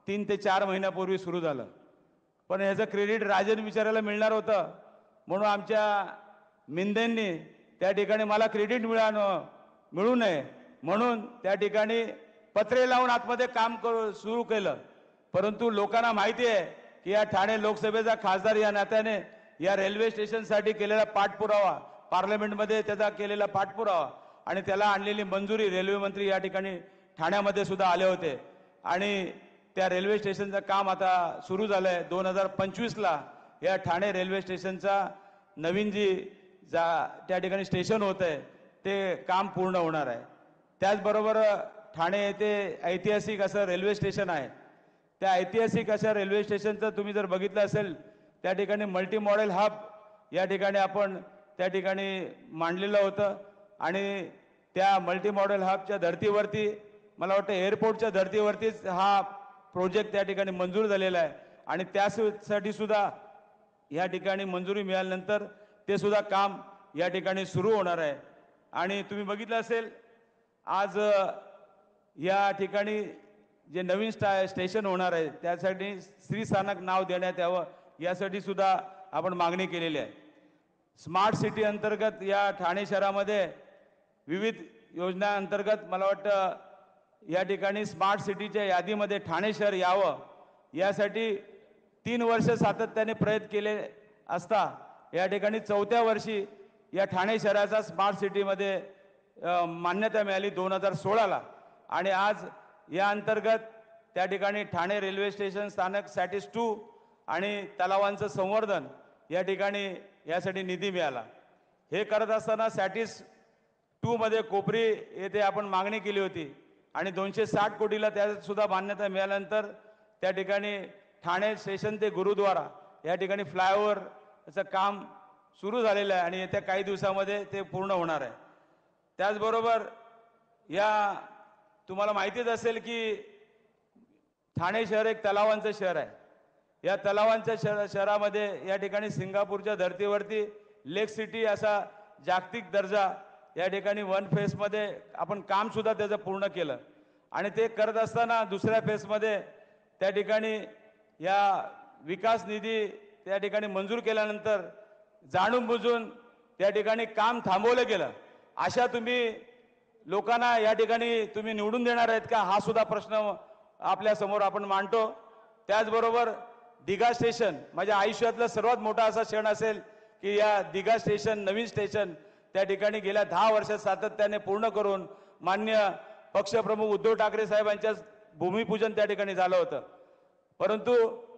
3 ते 4 महिन्यापूर्वी सुरू झालं. पण ह्याचं क्रेडिट राजन विचारायला मिळणार होतं म्हणून आमच्या मिंदेंनी त्या ठिकाणी मला क्रेडिट मिळू नये म्हणून त्या ठिकाणी पत्रे लावून आतमध्ये काम सुरू केलं. परंतु लोकांना माहिती आहे की या ठाणे लोकसभेचा खासदार या नात्याने या रेल्वे स्टेशनसाठी केलेला पाठपुरावा, पार्लमेंटमध्ये त्याचा केलेला पाठपुरावा आणि त्याला आणलेली मंजुरी, रेल्वे मंत्री या ठिकाणी ठाण्यामध्ये सुद्धा आले होते आणि त्या रेल्वे स्टेशनचं काम आता सुरू झालं आहे. 2025ला या ठाणे रेल्वे स्टेशनचा नवीन त्या ठिकाणी स्टेशन होतं आहे ते काम पूर्ण होणार आहे. त्याचबरोबर ठाणे येथे ऐतिहासिक असं रेल्वे स्टेशन आहे. त्या ऐतिहासिक अशा रेल्वे स्टेशनचं तुम्ही जर बघितलं असेल त्या ठिकाणी मल्टी मॉडेल हब या ठिकाणी आपण त्या ठिकाणी मांडलेलं होतं आणि त्या मल्टी मॉडेल हबच्या धर्तीवरती मला वाटतं एअरपोर्टच्या धर्तीवरतीच हा प्रोजेक्ट त्या ठिकाणी मंजूर झालेला आहे आणि त्यासाठी सुद्धा या ठिकाणी मंजुरी मिळाल्यानंतर ते सुद्धा काम या ठिकाणी सुरू होणार आहे. आणि तुम्ही बघितलं असेल आज या ठिकाणी जे नवीन स्टेशन होणार आहे त्यासाठी श्रीस्थानक नाव देण्यात यावं यासाठी सुद्धा आपण मागणी केलेली आहे. स्मार्ट सिटी अंतर्गत या ठाणे शहरामध्ये विविध योजना अंतर्गत मला वाटतं या ठिकाणी स्मार्ट सिटीच्या यादीमध्ये ठाणे शहर यावं यासाठी 3 वर्ष सातत्याने प्रयत्न केले असता या ठिकाणी 4थ्या वर्षी या ठाणे शहराचा स्मार्ट सिटीमध्ये मान्यता मिळाली 2016ला आणि आज या अंतर्गत त्या ठिकाणी ठाणे रेल्वे स्टेशन स्थानक सॅटिस 2 आणि तलावांचं संवर्धन या ठिकाणी यासाठी निधी मिळाला. हे करत असताना सॅटिस 2 मध्ये कोपरी येथे आपण मागणी केली होती आणि 260 कोटीला त्यासुद्धा मान्यता मिळाल्यानंतर त्या ठिकाणी ठाणे स्टेशन ते गुरुद्वारा या ठिकाणी फ्लायओव्हरचं काम सुरू झालेलं आहे आणि येत्या काही दिवसामध्ये ते पूर्ण होणार आहे. त्याचबरोबर या तुम्हाला माहितीच असेल की ठाणे शहर एक तलावांचं शहर आहे. या तलावांच्या शहरामध्ये या ठिकाणी सिंगापूरच्या धर्तीवरती लेक सिटी असा जागतिक दर्जा या ठिकाणी 1 फेजमध्ये आपण काम सुद्धा त्याचं पूर्ण केलं आणि ते करत असताना 2ऱ्या फेजमध्ये त्या ठिकाणी या विकास निधी त्या ठिकाणी मंजूर केल्यानंतर जाणून बुजून त्या ठिकाणी काम थांबवलं गेलं. अशा तुम्ही लोकांना या ठिकाणी तुम्ही निवडून देणार आहेत का हा सुद्धा प्रश्न आपल्या समोर आपण मांडतो. त्याचबरोबर दिघा स्टेशन माझ्या आयुष्यातलं सर्वात मोठा असा क्षण असेल की या दिघा स्टेशन नवीन स्टेशन त्या ठिकाणी गेल्या 10 वर्षात सातत्याने पूर्ण करून मान्य पक्षप्रमुख उद्धव ठाकरे साहेबांच्या भूमिपूजन त्या ठिकाणी झालं होतं. परंतु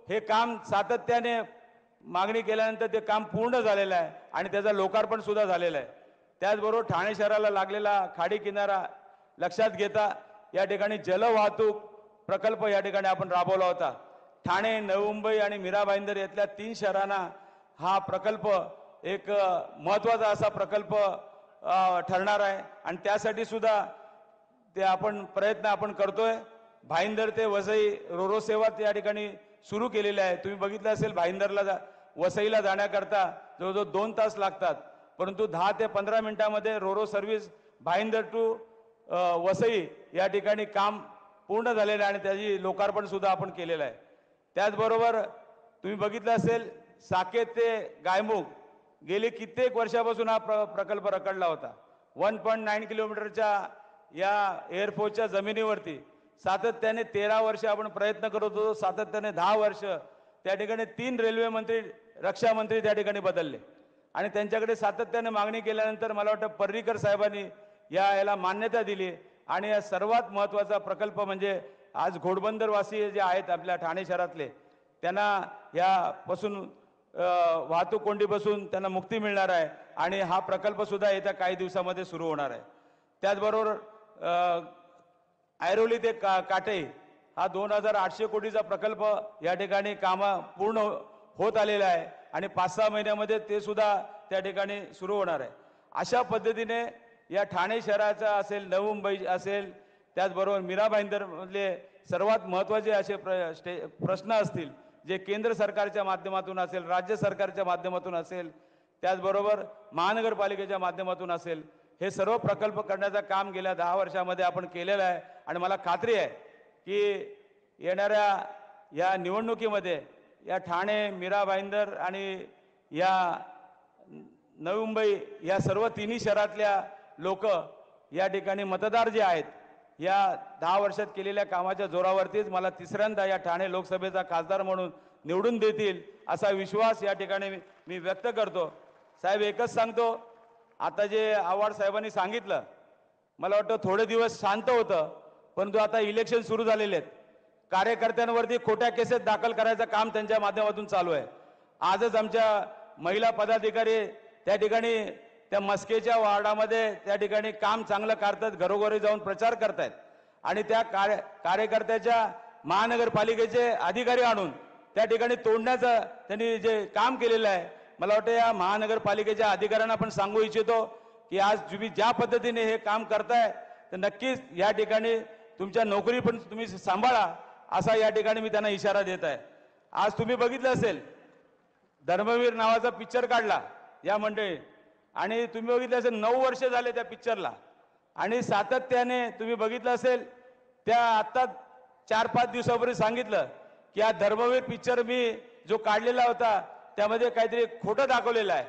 हे काम सातत्याने मागणी केल्यानंतर ते काम पूर्ण झालेलं आहे आणि त्याचं लोकार्पण सुद्धा झालेलं आहे. त्याचबरोबर ठाणे शहराला लागलेला खाडी किनारा लक्षात घेता या ठिकाणी जलवाहतूक प्रकल्प या ठिकाणी आपण राबवला होता. ठाणे, नवी मुंबई आणि मीरा भाईंदर यातल्या 3 शहरांना हा प्रकल्प एक महत्त्वाचा असा प्रकल्प ठरणार आहे आणि त्यासाठी सुद्धा ते प्रयत्न आपण करतोय. भाईंदर ते वसई रोरो सेवा या ठिकाणी सुरू केलेली आहे. तुम्ही बघितलं असेल भाईंदरला वसईला जाण्याकरता जवळजवळ 2 तास लागतात, परंतु 10 ते 15 मिनिटांमध्ये roro service Bhayander to Vasai या ठिकाणी काम पूर्ण झालेलं आहे आणि त्याची लोकार्पण सुद्धा आपण केलेलं आहे. त्याचबरोबर तुम्ही बघितलं असेल साकेत ते गायमुख गेले कित्येक वर्षापासून हा प्रकल्प रखडला होता. 1.9 किलोमीटरच्या या एअरफोर्सच्या जमिनीवरती सातत्याने 13 वर्ष आपण प्रयत्न करत होतो. सातत्याने 10 वर्ष त्या ठिकाणी 3 रेल्वे मंत्री, रक्षा मंत्री त्या ठिकाणी बदलले आणि त्यांच्याकडे सातत्याने मागणी केल्यानंतर मला वाटतं पर्रीकर साहेबांनी याला मान्यता दिली आणि या सर्वात महत्त्वाचा प्रकल्प म्हणजे आज घोडबंदरवासी जे आहेत आपल्या ठाणे शहरातले त्यांना यापासून वाहतूक कोंडीपासून त्यांना मुक्ती मिळणार आहे आणि हा प्रकल्प सुद्धा येत्या काही दिवसामध्ये सुरू होणार आहे. त्याचबरोबर ऐरोली ते काटे हा 2800 कोटीचा प्रकल्प या ठिकाणी कामं पूर्ण होत आलेला आहे आणि 5-6 महिन्यामध्ये ते सुद्धा त्या ठिकाणी सुरू होणार आहे. अशा पद्धतीने या ठाणे शहराचा असेल, नवी मुंबई असेल, त्याचबरोबर मीरा भाईंदरमधले सर्वात महत्त्वाचे असे प्रश्न असतील जे केंद्र सरकारच्या माध्यमातून असेल, राज्य सरकारच्या माध्यमातून असेल, त्याचबरोबर महानगरपालिकेच्या माध्यमातून असेल, हे सर्व प्रकल्प करण्याचं काम गेल्या 10 वर्षामध्ये आपण केलेलं आहे आणि मला खात्री आहे की येणाऱ्या या निवडणुकीमध्ये या ठाणे, मीरा भाईंदर आणि या नवी मुंबई या सर्व 3 शहरातल्या लोक या ठिकाणी मतदार जे आहेत या 10 वर्षात केलेल्या कामाच्या जोरावरतीच मला तिसऱ्यांदा या ठाणे लोकसभेचा खासदार म्हणून निवडून देतील असा विश्वास या ठिकाणी मी व्यक्त करतो. साहेब एकच सांगतो, आता जे आव्हाड साहेबांनी सांगितलं मला वाटतं थोडे दिवस शांत होतं, परंतु आता इलेक्शन सुरू झालेले आहेत. कार्यकर्त्यांवरती खोट्या केसेस दाखल करायचं काम त्यांच्या माध्यमातून चालू आहे. आजच आमच्या महिला पदाधिकारी त्या ठिकाणी त्या मस्केच्या वार्डामध्ये त्या ठिकाणी काम चांगलं करतात, घरोघरी जाऊन प्रचार करतायत आणि त्या कार्यकर्त्याच्या महानगरपालिकेचे अधिकारी आणून त्या ठिकाणी तोडण्याचं त्यांनी जे काम केलेलं आहे, मला वाटतं या महानगरपालिकेच्या अधिकाऱ्यांना पण सांगू इच्छितो की आज तुम्ही ज्या पद्धतीने हे काम करताय तर नक्कीच या ठिकाणी तुमच्या नोकरी पण तुम्ही सांभाळा असा या ठिकाणी मी त्यांना इशारा देत आहे. आज तुम्ही बघितलं असेल धर्मवीर नावाचा पिक्चर काढला या मंडळी आणि तुम्ही बघितलं असेल 9 वर्ष झाले त्या पिक्चरला आणि सातत्याने तुम्ही बघितलं असेल त्या आत्ता 4-5 दिवसापूर्वी सांगितलं की हा धर्मवीर पिक्चर मी जो काढलेला होता त्यामध्ये काहीतरी खोटं दाखवलेलं आहे.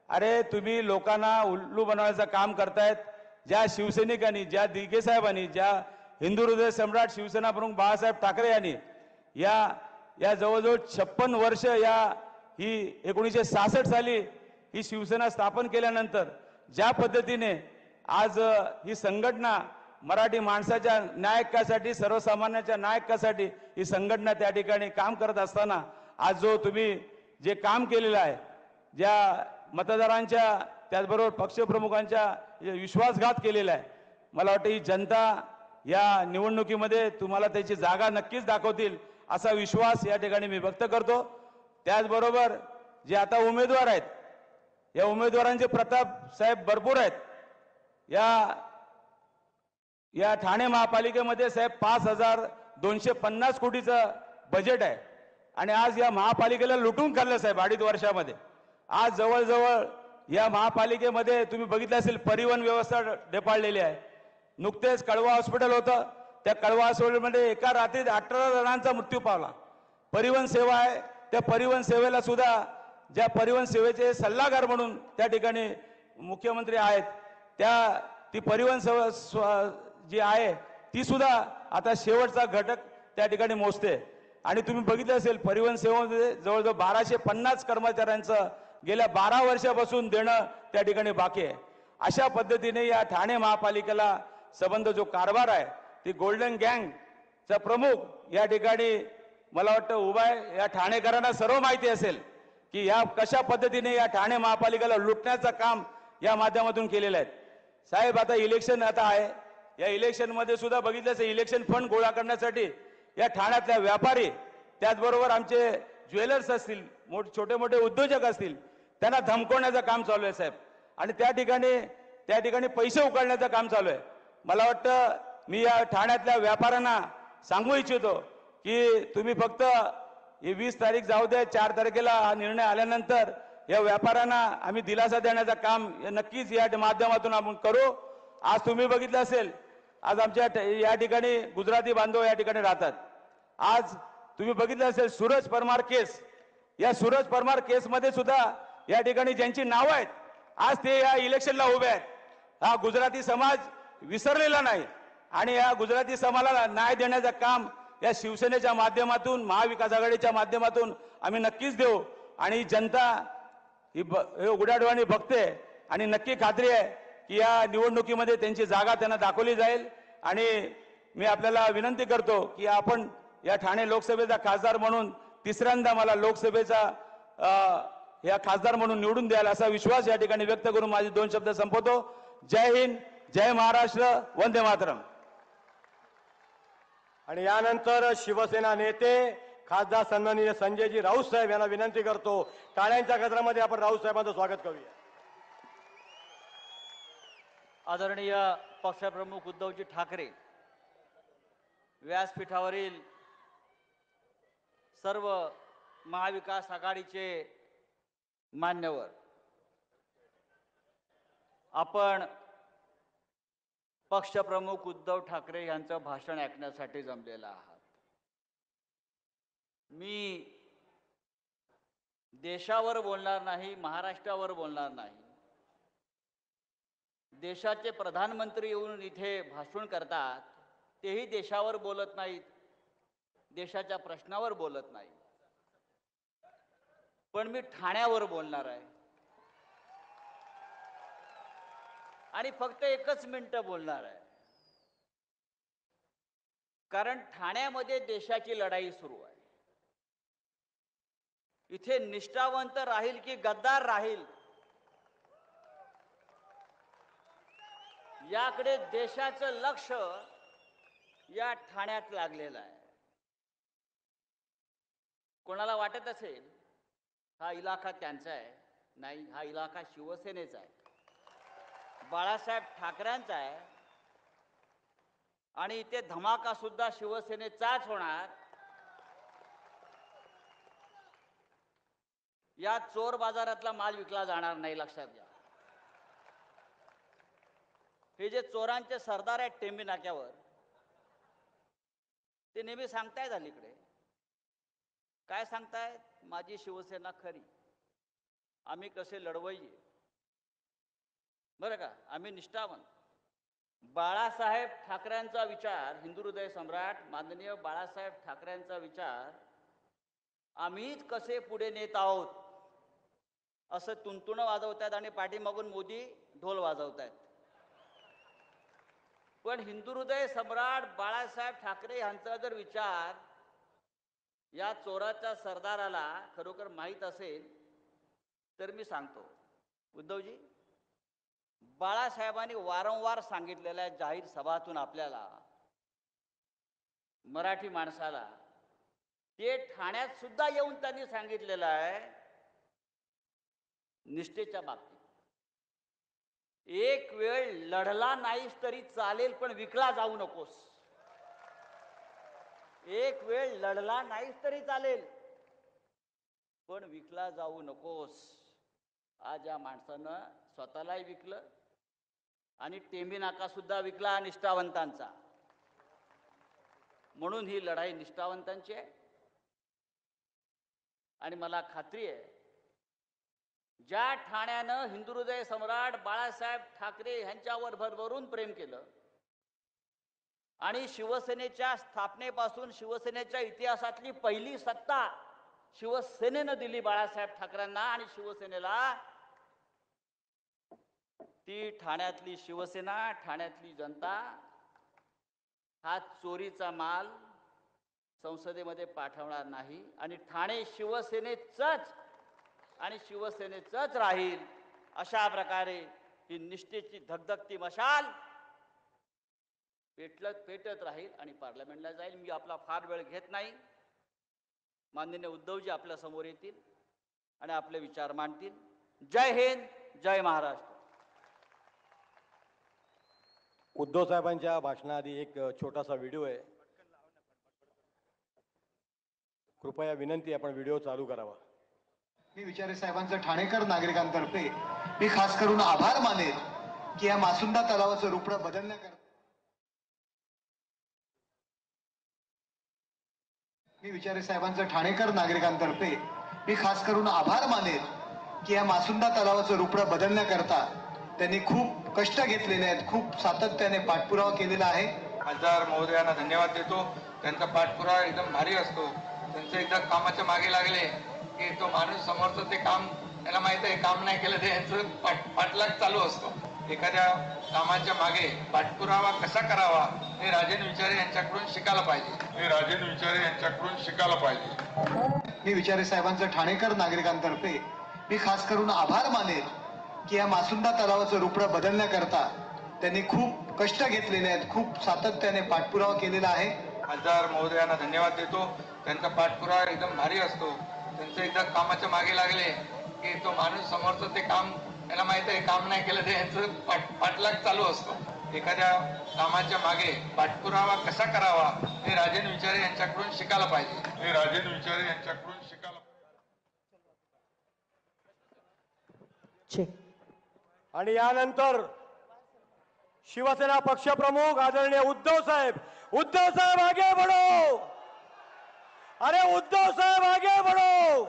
अरे तुम्ही लोकांना उल्लू बनवण्याचं काम करतायत. ज्या शिवसैनिकांनी, ज्या दिघे साहेबांनी, ज्या हिंदू हृदय सम्राट शिवसेना प्रमुख बाळासाहेब ठाकरे यांनी या जवळजवळ 56 वर्ष ही 1966 साली ही शिवसेना स्थापन केल्यानंतर ज्या पद्धतीने आज ही संघटना मराठी माणसाच्या न्याय हक्कासाठी, सर्वसामान्यांच्या न्याय हक्कासाठी ही संघटना त्या ठिकाणी काम करत असताना आज जो तुम्ही जे काम केलेलं आहे, ज्या मतदारांच्या त्याचबरोबर पक्षप्रमुखांच्या विश्वासघात केलेला आहे, मला वाटतं ही जनता या निवडणुकीमध्ये तुम्हाला त्याची जागा नक्कीच दाखवतील असा विश्वास या ठिकाणी मी व्यक्त करतो. त्याचबरोबर जे आता उमेदवार आहेत या उमेदवारांचे प्रताप साहेब भरपूर आहेत. या ठाणे महापालिकेमध्ये साहेब 5250 कोटीचं बजेट आहे आणि आज या महापालिकेला लुटून काढलं साहेब 2.5 वर्षामध्ये. आज जवळजवळ या महापालिकेमध्ये तुम्ही बघितलं असेल परिवहन व्यवस्था ढेपाळलेली आहे. नुकतेच कळवा हॉस्पिटल होतं, त्या कळवा हॉस्पिटलमध्ये एका रात्रीत 18 जणांचा मृत्यू पावला. परिवहन सेवा आहे, त्या परिवहन सेवेला सुद्धा ज्या परिवहन सेवेचे सल्लागार म्हणून त्या ठिकाणी मुख्यमंत्री आहेत, ती परिवहन सेवा जी आहे ती सुद्धा आता शेवटचा घटक त्या ठिकाणी मोजते. आणि तुम्ही बघितलं असेल परिवहन सेवेमध्ये जवळजवळ 1250 कर्मचाऱ्यांचं गेल्या 12 वर्षापासून देणं त्या ठिकाणी बाकी आहे. अशा पद्धतीने या ठाणे महापालिकेला संबंध जो कारभार आहे ती गोल्डन गँगचा प्रमुख या ठिकाणी मला वाटतं उभा आहे. या ठाणेकरांना सर्व माहिती असेल की या कशा पद्धतीने या ठाणे महापालिकेला लुटण्याचं काम या माध्यमातून केलेलं आहे. साहेब आता इलेक्शन आता आहे, या इलेक्शनमध्ये सुद्धा बघितलं असेल इलेक्शन फंड गोळा करण्यासाठी या ठाण्यातल्या व्यापारी, त्याचबरोबर आमचे ज्वेलर्स असतील, छोटे मोठे उद्योजक असतील, त्यांना धमकवण्याचं काम चालू आहे साहेब. आणि त्या ठिकाणी पैसे उकळण्याचं काम चालू आहे. मला वाटतं मी या ठाण्यातल्या व्यापाऱ्यांना सांगू इच्छितो की तुम्ही फक्त ही 20 तारीख जाऊ दे, 4 तारखेला हा निर्णय आल्यानंतर या व्यापाऱ्यांना आम्ही दिलासा देण्याचं काम नक्कीच या माध्यमातून आपण करू. आज तुम्ही बघितलं असेल, आज आमच्या या ठिकाणी गुजराती बांधव या ठिकाणी राहतात. आज तुम्ही बघितलं असेल सूरज परमार केस, या सूरज परमार केसमध्ये सुद्धा या ठिकाणी ज्यांची नावं आहेत आज ते या इलेक्शनला उभे आहेत. हा गुजराती समाज विसरलेला नाही आणि या गुजराती समाजाला न्याय देण्याचं काम या शिवसेनेच्या माध्यमातून, महाविकास आघाडीच्या माध्यमातून आम्ही नक्कीच देऊ. आणि जनता हे उघड्याडोळ्याने बघते आणि नक्की खात्री आहे की या निवडणुकीमध्ये त्यांची जागा त्यांना दाखवली जाईल. आणि मी आपल्याला विनंती करतो की आपण या ठाणे लोकसभेचा खासदार म्हणून तिसऱ्यांदा मला लोकसभेचा या खासदार म्हणून निवडून द्याल असा विश्वास या ठिकाणी व्यक्त करून माझे 2 शब्द संपवतो. जय हिंद, जय महाराष्ट्र, वंदे मातरम. आणि यानंतर शिवसेना नेते खासदार सन्माननीय संजयजी राऊत साहेब यांना विनंती करतो, टाळ्यांच्या गजरामध्ये आपण राऊत साहेबांचं स्वागत करूया. आदरणीय पक्षप्रमुख उद्धवजी ठाकरे, व्यासपीठावरील सर्व महाविकास आघाडीचे मान्यवर, आपण पक्षप्रमुख उद्धव ठाकरे यांचं भाषण ऐकण्यासाठी जमलेला आहात. मी देशावर बोलणार नाही, महाराष्ट्रावर बोलणार नाही. देशाचे प्रधानमंत्री येऊन इथे भाषण करतात, तेही देशावर बोलत नाहीत, देशाच्या प्रश्नावर बोलत नाहीत. पण मी ठाण्यावर बोलणार आहे आणि फक्त 1 मिनिटं बोलणार आहे. कारण ठाण्यामध्ये देशाची लढाई सुरू आहे. इथे निष्ठावंत राहील की गद्दार राहील, याकडे देशाचं लक्ष या ठाण्यात लागलेलं आहे. कोणाला वाटत असेल हा इलाका त्यांचा आहे, नाही, हा इलाका शिवसेनेचा आहे, बाळासाहेब ठाकरेंचा आहे. आणि इथे धमाका सुद्धा शिवसेनेचाच होणार. या चोर बाजारातला माल विकला जाणार नाही, लक्षात घ्या. हे जे चोरांचे सरदार आहेत टेंबी नाक्यावर, ते नेहमी सांगतायत अलीकडे, काय सांगतायत, माझी शिवसेना खरी, आम्ही कसे लढवय्ये, बरं का, आम्ही निष्ठावंत. बाळासाहेब ठाकरेंचा विचार, हिंदू हृदय सम्राट माननीय बाळासाहेब ठाकरेंचा विचार आम्हीच कसे पुढे नेत आहोत असं तुणतुणं वाजवतात आणि पाठीमागून मोदी ढोल वाजवतात. पण हिंदू हृदय सम्राट बाळासाहेब ठाकरे यांचा जर विचार या चोराच्या सरदाराला खरोखर माहीत असेल तर मी सांगतो, उद्धवजी, बाळासाहेबांनी वारंवार सांगितलेल्या जाहीर सभातून आपल्याला, मराठी माणसाला, ते ठाण्यात सुद्धा येऊन त्यांनी सांगितलेलं आहे, निष्ठेच्या बाबतीत एक वेळ लढला नाहीस तरी चालेल पण विकला जाऊ नकोस. एक वेळ लढला नाहीस तरी चालेल पण विकला जाऊ नकोस. आज या माणसानं स्वतःलाही विकलं आणि टेंबी नाका सुद्धा विकला निष्ठावंतांचा. म्हणून ही लढाई निष्ठावंतांची आहे. आणि मला खात्री आहे, ज्या ठाण्यानं हिंदू हृदय सम्राट बाळासाहेब ठाकरे यांच्यावर भरभरून प्रेम केलं आणि शिवसेनेच्या स्थापनेपासून शिवसेनेच्या इतिहासातली पहिली सत्ता शिवसेनेनं दिली बाळासाहेब ठाकरेंना आणि शिवसेनेला, ती ठाण्यातली शिवसेना, ठाण्यातली जनता हा चोरीचा माल संसदेमध्ये पाठवणार नाही आणि ठाणे शिवसेनेचंच राहील. अशा प्रकारे ही निष्ठेची धगधगती मशाल पेटत राहील आणि पार्लमेंटला जाईल. मी आपला फार वेळ घेत नाही. माननीय उद्धवजी आपल्या समोर येतील आणि आपले विचार मांडतील. जय हिंद, जय महाराष्ट्र. उद्धव साहेबांच्या भाषणाआधी एक छोटासा व्हिडिओ आहे. कृपया विनंती, आपण व्हिडिओ चालू करावा. मी विचारे साहेबांचं ठाणेकर नागरिकांतर्फे मी खास करून आभार मानेन की या मासुंदा तलावाचं रूपडं बदलण्याकरता मी विचारे साहेबांचं ठाणेकर नागरिकांतर्फे मी खास करून आभार मानेन की या मासुंदा तलावाचं रूपडं बदलण्याकरता त्यांनी खूप कष्ट घेतलेले आहेत, खूप सातत्याने पाठपुरावा केलेला आहे. खासदार महोदयांना धन्यवाद देतो. त्यांचा पाठपुरावा एकदम भारी असतो. त्यांचं एकदा कामाच्या मागे लागले की तो माणूस समोरचं ते काम त्याला माहित आहे, काम नाही केलं ते यांचं पाठलाग चालू असतो. एखाद्या कामाच्या मागे पाठपुरावा कसा करावा हे राजेंद्र विचारे यांच्याकडून शिकायला पाहिजे. मी विचारे साहेबांचं ठाणेकर नागरिकांतर्फे मी खास करून आभार मानेन की या मासुंदा तलावाचं रूपडं बदलण्याकरता त्यांनी खूप कष्ट घेतलेले आहेत, खूप सातत्याने पाठपुरावा केलेला आहे. खासदार महोदयांना धन्यवाद देतो. त्यांचा पाठपुरावा एकदम भारी असतो. त्यांचं एकदा कामाच्या मागे लागले की तो माणूस समोरचं ते काम त्याला माहित आहे, काम नाही केलं ते यांचं पाठलाग चालू असतो. एखाद्या कामाच्या मागे पाठपुरावा कसा करावा हे राजेंद्र विचारे यांच्याकडून शिकायला पाहिजे. आणि यानंतर शिवसेना पक्षप्रमुख आदरणीय उद्धव साहेब आगे बढ़ो. अरे उद्धव साहेब आगे बढ़ो.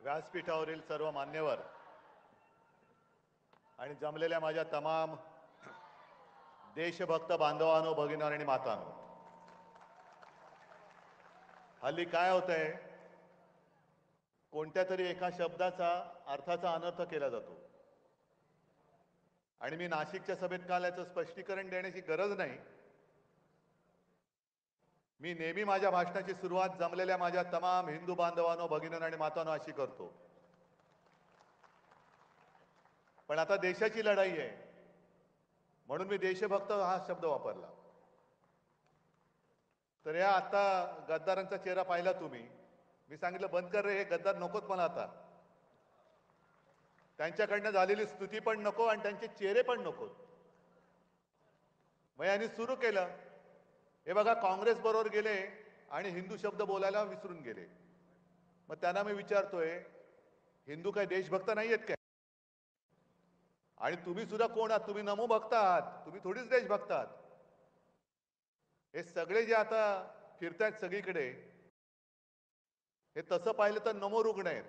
व्यासपीठावरील सर्व मान्यवर आणि जमलेल्या माझ्या तमाम देशभक्त बांधवांनो, भगिनी आणि मातांनो, हल्ली काय होतंय, कोणत्या तरी एका शब्दाचा अर्थाचा अनर्थ केला जातो. आणि मी नाशिकच्या सभेत काल याचं स्पष्टीकरण देण्याची गरज नाही. मी नेहमी माझ्या भाषणाची सुरुवात जमलेल्या माझ्या तमाम हिंदू बांधवांनो, भगिनींनो आणि मातांनो अशी करतो. पण आता देशाची लढाई आहे म्हणून मी देशभक्त हा शब्द वापरला. तर या आता गद्दारांचा चेहरा पाहिला तुम्ही. मी सांगितलं बंद कर रे, हे गद्दार नकोच मला आता. त्यांच्याकडनं झालेली स्तुती पण नको आणि त्यांचे चेहरे पण नको. मग यांनी सुरू केलं, हे बघा काँग्रेस बरोबर गेले आणि हिंदू शब्द बोलायला विसरून गेले. मग त्यांना मी विचारतोय, हिंदू काय देशभक्त नाही आहेत काय? आणि तुम्ही सुद्धा कोण आहात? तुम्ही नमो भक्त आहात, तुम्ही थोडीच देशभक्त आहात. हे सगळे जे आता फिरतायत सगळीकडे, हे तसं पाहिलं तर नमो रुग्ण आहेत.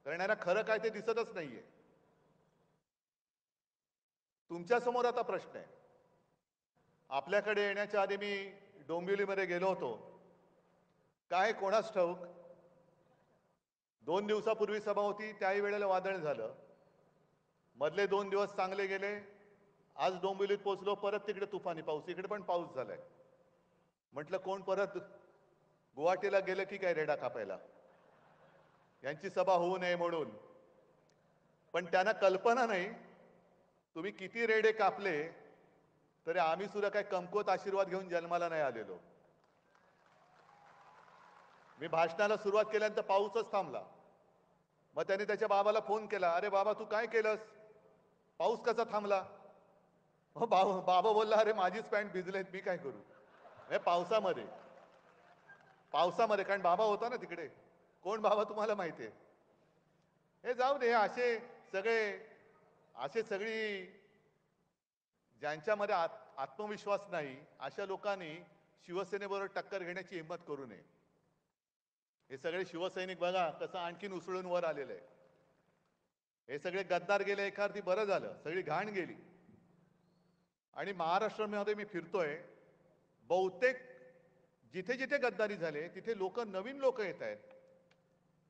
कारण यांना खरं काय ते दिसतच नाहीये. तुमच्या समोर आता प्रश्न आहे. आपल्याकडे येण्याच्या आधी मी डोंबिवलीमध्ये गेलो होतो. काय कोणास ठाऊक, 2 दिवसापूर्वी सभा होती, त्याही वेळेला वादळ झालं. मधले 2 दिवस चांगले गेले. आज डोंबिवलीत पोहोचलो, परत तिकडे तुफानी पाऊस, इकडे पण पाऊस झालाय. म्हटलं कोण परत गुवाहाटीला गेलं की काय रेडा कापायला, यांची सभा होऊ नये म्हणून. पण त्यांना कल्पना नाही, तुम्ही किती रेडे कापले तरी आम्ही सुद्धा काय कमकुवत आशीर्वाद घेऊन जन्माला नाही आलेलो. मी भाषणाला सुरुवात केल्यानंतर पाऊसच थांबला. मग त्याने त्याच्या बाबाला फोन केला, अरे बाबा तू काय केलंस, पाऊस कसा थांबला? बाबा बोलला, अरे माझीच पॅन्ट भिजलेत, मी काय करू. हे पावसामध्ये कारण बाबा होता ना तिकडे. कोण बाबा तुम्हाला माहिती आहे. हे जाऊ दे, असे सगळी ज्यांच्यामध्ये आत्मविश्वास नाही अशा लोकांनी शिवसेनेबरोबर टक्कर घेण्याची हिंमत करू नये. हे सगळे शिवसैनिक बघा कसं आणखीन उसळून वर आलेलं आहे. हे सगळे गद्दार गेले, एका अर्थी बरं झालं, सगळी घाण गेली. आणि महाराष्ट्रामध्ये मी फिरतोय, बहुतेक जिथे जिथे गद्दारी झाले तिथे नवीन लोक येत आहेत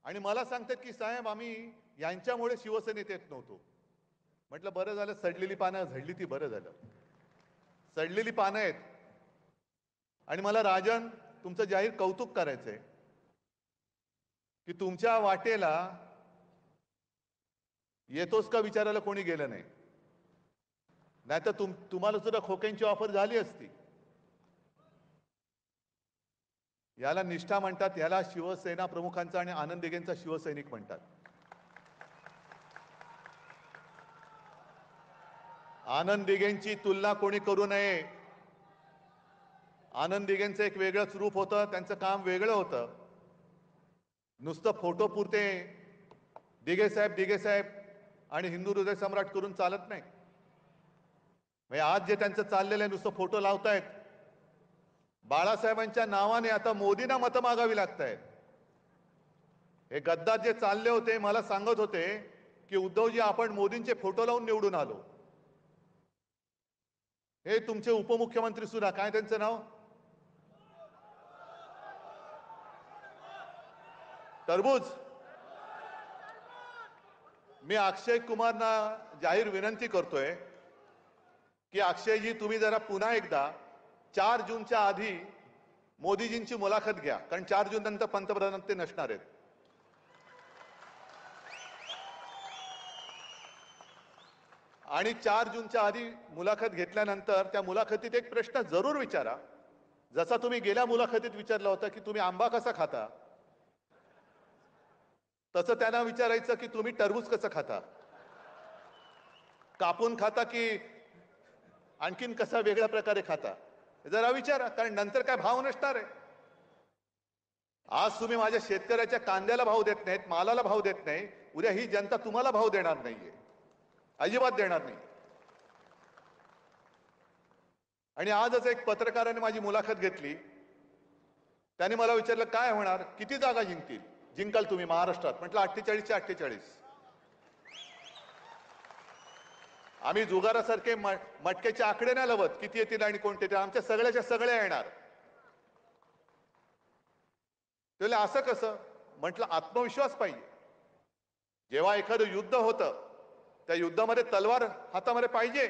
आणि मला सांगतात की साहेब आम्ही यांच्यामुळे शिवसेनेत येत नव्हतो. म्हटलं बरं झालं, सडलेली पानं झडली ती, बरं झालं. सडलेली पानं आहेत. आणि मला राजन तुमचं जाहीर कौतुक करायचंय की तुमच्या वाटेला येतोच का विचारायला कोणी गेलं नाही. नाहीतर तुम्हाला सुद्धा खोक्यांची ऑफर झाली असती. याला निष्ठा म्हणतात, याला शिवसेना प्रमुखांचा आणि आनंद दिघेंचा शिवसैनिक म्हणतात. आनंद दिघेंची तुलना कोणी करू नये. आनंद दिघेंचं एक वेगळंच रूप होतं, त्यांचं काम वेगळं होतं. नुसतं फोटो पुरते दिघे साहेब आणि हिंदू हृदय सम्राट करून चालत नाही. म्हणजे आज जे त्यांचं चाललेलं आहे, नुसतं फोटो लावतायत. बाळासाहेबांच्या नावाने आता मोदींना मतं मागावी लागतायत. हे गद्दार जे चालले होते मला सांगत होते की उद्धवजी आपण मोदींचे फोटो लावून निवडून आलो. हे तुमचे उपमुख्यमंत्री सुद्धा, काय त्यांचं नाव, टरबूज. मी अक्षय कुमारना जाहीर विनंती करतोय की अक्षयजी तुम्ही जरा पुन्हा एकदा 4 जूनच्या आधी मोदीजींची मुलाखत घ्या, कारण 4 जून नंतर पंतप्रधान ते नसणार आहेत. आणि 4 जूनच्या आधी मुलाखत घेतल्यानंतर त्या मुलाखतीत एक प्रश्न जरूर विचारा, जसा तुम्ही गेल्या मुलाखतीत विचारला होता की तुम्ही आंबा कसा खाता, तसं त्यांना विचारायचं की तुम्ही टरबूज कसं खाता, कापून खाता की आणखीन कसा वेगळ्या प्रकारे खाता, जरा विचारा, कारण नंतर काय भाव नसणार आहे. आज तुम्ही माझ्या शेतकऱ्याच्या कांद्याला भाव देत नाहीत, मालाला भाव देत नाही, उद्या ही जनता तुम्हाला भाव देणार नाहीये, अजिबात देणार नाही. आणि आजच एक पत्रकाराने माझी मुलाखत घेतली. त्याने मला विचारलं काय होणार, किती जागा जिंकाल तुम्ही महाराष्ट्रात. म्हटलं 48च्या 48. आम्ही जुगारासारखे मटक्याचे आकडे नाही लावत किती येतील आणि कोणते येतील, आमच्या सगळ्याच्या सगळ्या येणार. त्याला असं कसं, म्हटलं आत्मविश्वास पाहिजे. जेव्हा एखादं युद्ध होतं त्या युद्धामध्ये तलवार हातामध्ये पाहिजे,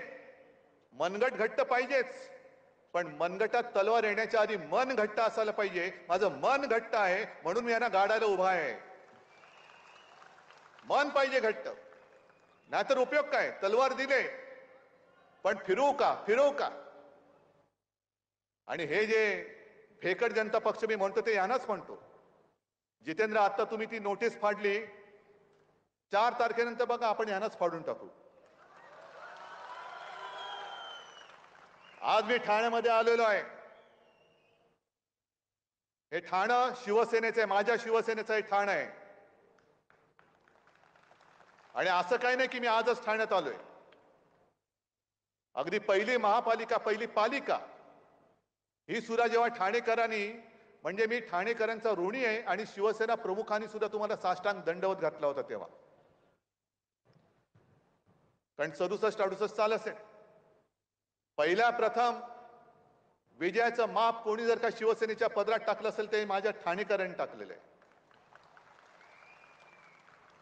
मनगट घट्ट पाहिजेच, पण मनगटात तलवार येण्याच्या आधी मन घट्ट असायला पाहिजे. माझं मन घट्ट आहे म्हणून मी यांना गाडायला उभा आहे. मन पाहिजे घट्ट, नाहीतर उपयोग काय. तलवार दिले पण फिरवू का. आणि हे जे फेकट जनता पक्ष मी म्हणतो ते यांनाच म्हणतो. जितेंद्र, आता तुम्ही ती नोटीस फाडली, 4 तारखेनंतर बघा आपण यांनाच फाडून टाकू. आज मी ठाण्यामध्ये आलेलो आहे. हे ठाणं शिवसेनेचं आहे, माझ्या शिवसेनेचं हे ठाणं आहे. आणि असं काही नाही की मी आजच ठाण्यात आलोय. अगदी पहिली महापालिका, पहिली पालिका ही सुद्धा जेव्हा ठाणेकरांनी, म्हणजे मी ठाणेकरांचा ऋणी आहे आणि शिवसेना प्रमुखांनी सुद्धा तुम्हाला साष्टांग दंडवत घातला होता तेव्हा, कारण 67-68 साल असेल. पहिल्या प्रथम विजयाचं माप कोणी जर का शिवसेनेच्या पदरात टाकलं असेल ते माझ्या ठाणेकरांनी टाकलेलं आहे.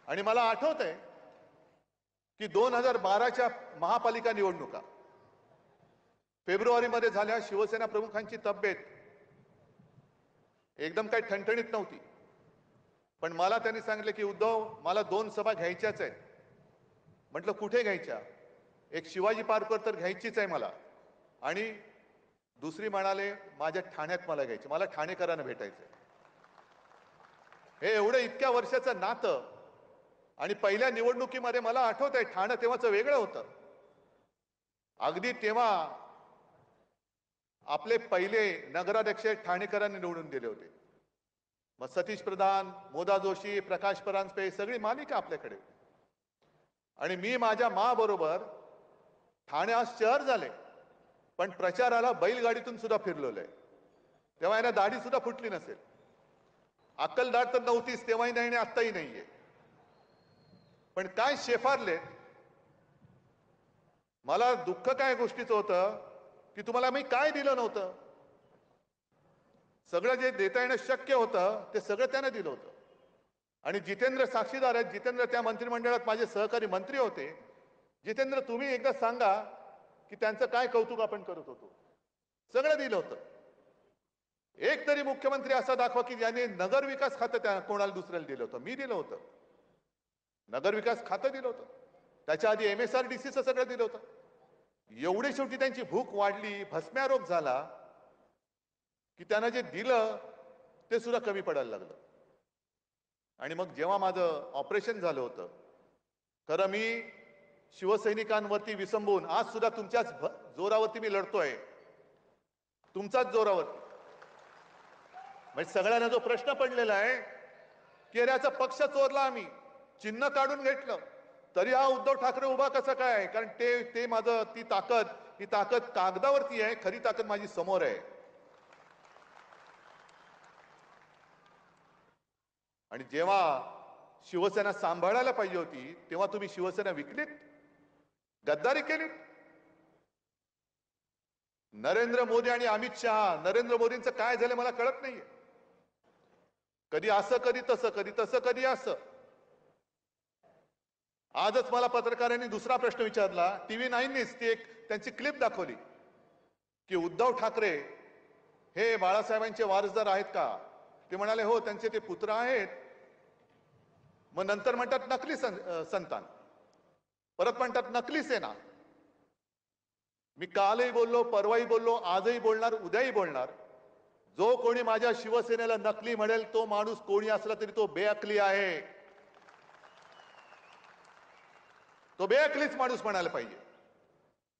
आणि मला आठवत आहे की 2012च्या महापालिका निवडणुका फेब्रुवारीमध्ये झाल्या. शिवसेना प्रमुखांची तब्येत एकदम काही ठणठणीत नव्हती, पण मला त्यांनी सांगितलं की उद्धव मला 2 सभा घ्यायच्याच आहेत. म्हटलं कुठे घ्यायच्या. एक शिवाजी पार्कवर तर घ्यायचीच आहे मला, आणि दुसरी म्हणाले माझ्या ठाण्यात मला घ्यायची, मला ठाणेकरांना भेटायचंय. हे एवढं इतक्या वर्षाचं नातं. आणि पहिल्या निवडणुकीमध्ये मला आठवत आहे ठाणं तेव्हाचं वेगळं होतं. अगदी तेव्हा आपले पहिले नगराध्यक्ष ठाणेकरांनी निवडून दिले होते. मग सतीश प्रधान, मोदा जोशी, प्रकाश परांजपे सगळी मालिका आपल्याकडे. आणि मी माझ्या बरोबर ठाणे आज शहर झाले, पण प्रचाराला बैलगाडीतून सुद्धा फिरलेलो आहे. तेव्हा यांना दाढी सुद्धा फुटली नसेल. अक्कलदाढ तर नव्हतीच तेव्हाही नाही आणि आत्ताही नाहीये. पण काय शेफारले. मला दुःख काय गोष्टीचं होतं की तुम्हाला मी काय दिलं नव्हतं. सगळं जे देता येणं शक्य होतं ते सगळं त्याने दिलं होतं. आणि जितेंद्र साक्षीदार आहेत. जितेंद्र त्या मंत्रिमंडळात माझे सहकारी मंत्री होते. जितेंद्र तुम्ही एकदा सांगा की त्यांचं काय कौतुक आपण करत होतो. सगळं दिलं होतं. एक तरी मुख्यमंत्री असा दाखवा की ज्याने नगर विकास खातं त्या कोणाला दुसऱ्याला दिलं होतं. मी दिलं होतं. नगर विकास खातं दिलं होतं. त्याच्या आधी MSRDCचं सगळं दिलं होतं. एवढे शेवटी त्यांची भूक वाढली, भस्म्यारोग झाला की त्यांना जे दिलं ते सुद्धा कमी पडायला लागलं. आणि मग जेव्हा माझं ऑपरेशन झालं होतं, खरं मी शिवसैनिकांवरती विसंबून आज सुद्धा तुमच्याच जोरावरती मी लढतोय, तुमचाच जोरावर. म्हणजे सगळ्यांना जो प्रश्न पडलेला आहे की अरे याचा पक्ष चोरला, आम्ही चिन्ह काढून घेतलं तरी हा उद्धव ठाकरे उभा कसा काय? कारण ते माझं ही ताकद कागदावरती आहे, खरी ताकद माझी समोर आहे. आणि जेव्हा शिवसेना सांभाळायला पाहिजे होती तेव्हा तुम्ही शिवसेना विकलीत, गद्दारी केली. नरेंद्र मोदी आणि अमित शहा, नरेंद्र मोदींचं काय झालं मला कळत नाहीये. कधी असं कधी तसं, कधी तसं कधी असं. आजच मला पत्रकारांनी दुसरा प्रश्न विचारला, TV9नीच ती एक त्यांची क्लिप दाखवली की उद्धव ठाकरे हे बाळासाहेबांचे वारसदार आहेत का? ते म्हणाले हो, त्यांचे ते पुत्र आहेत. मग नंतर म्हणतात नकली संतान, परत म्हणतात नकली सेना. मी कालही बोललो, परवाही बोललो, आजही बोलणार, उद्याही बोलणार. जो कोणी माझ्या शिवसेनेला नकली म्हणेल तो माणूस कोणी असला तरी तो बेअकली आहे. तो बेअकलीच माणूस म्हणायला पाहिजे.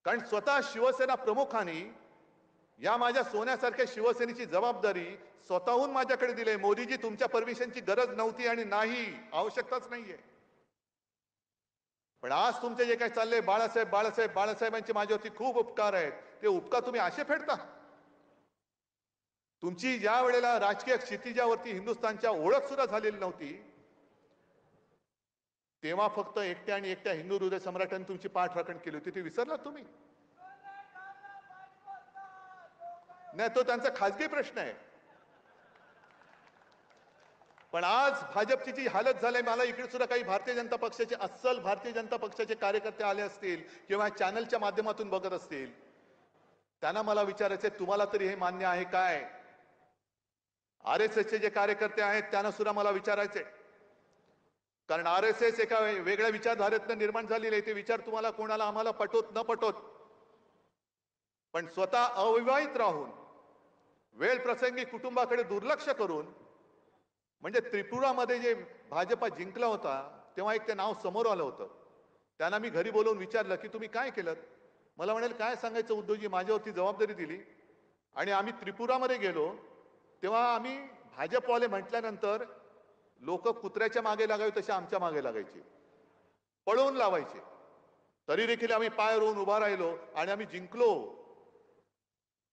कारण स्वतः शिवसेना प्रमुखांनी या माझ्या सोन्यासारख्या शिवसेनेची जबाबदारी स्वतःहून माझ्याकडे दिली. मोदीजी, तुमच्या परमिशनची गरज नव्हती आणि नाही, आवश्यकताच नाहीये. पण आज तुमचे जे काही चाललंय, बाळासाहेबांचे माझ्यावरती खूप उपकार आहेत, ते उपकार तुम्ही असे फेडता? तुमची ज्या वेळेला राजकीय क्षितिजावरती हिंदुस्थानच्या ओळख सुद्धा झालेली नव्हती, तेव्हा फक्त एकट्या आणि एकट्या हिंदू हृदय सम्राटांनी तुमची पाठराखण केली होती. ते विसरलात तुम्ही? नाही, तो त्यांचा खासगी प्रश्न आहे. पण आज भाजपची जी हालत झाली, मला इकडे सुद्धा काही भारतीय जनता पक्षाचे, अस्सल भारतीय जनता पक्षाचे कार्यकर्ते आले असतील किंवा चॅनलच्या माध्यमातून बघत असतील, त्यांना मला विचारायचे, तुम्हाला तरी हे मान्य आहे काय? RSSचे जे कार्यकर्ते आहेत त्यांना सुद्धा मला विचारायचे, कारण RSS एका वेगळ्या विचारधारेतनं निर्माण झालेले, ते विचार तुम्हाला कोणाला आम्हाला पटोत न पटोत, पण स्वतः अविवाहित राहून वेळ प्रसंगी कुटुंबाकडे दुर्लक्ष करून, म्हणजे त्रिपुरामध्ये जे भाजपा जिंकला होता तेव्हा एक ते नाव समोर आलं होतं. त्यांना मी घरी बोलवून विचारलं की तुम्ही काय केलं? मला म्हणाले काय सांगायचं उद्धवजी, माझ्यावरती जबाबदारी दिली आणि आम्ही त्रिपुरामध्ये गेलो तेव्हा आम्ही भाजपवाले म्हटल्यानंतर लोक कुत्र्याच्या मागे लागावे तसे आमच्या मागे लागायचे, पळवून लावायचे. तरी देखील आम्ही पाय रोवून उभा राहिलो आणि आम्ही जिंकलो.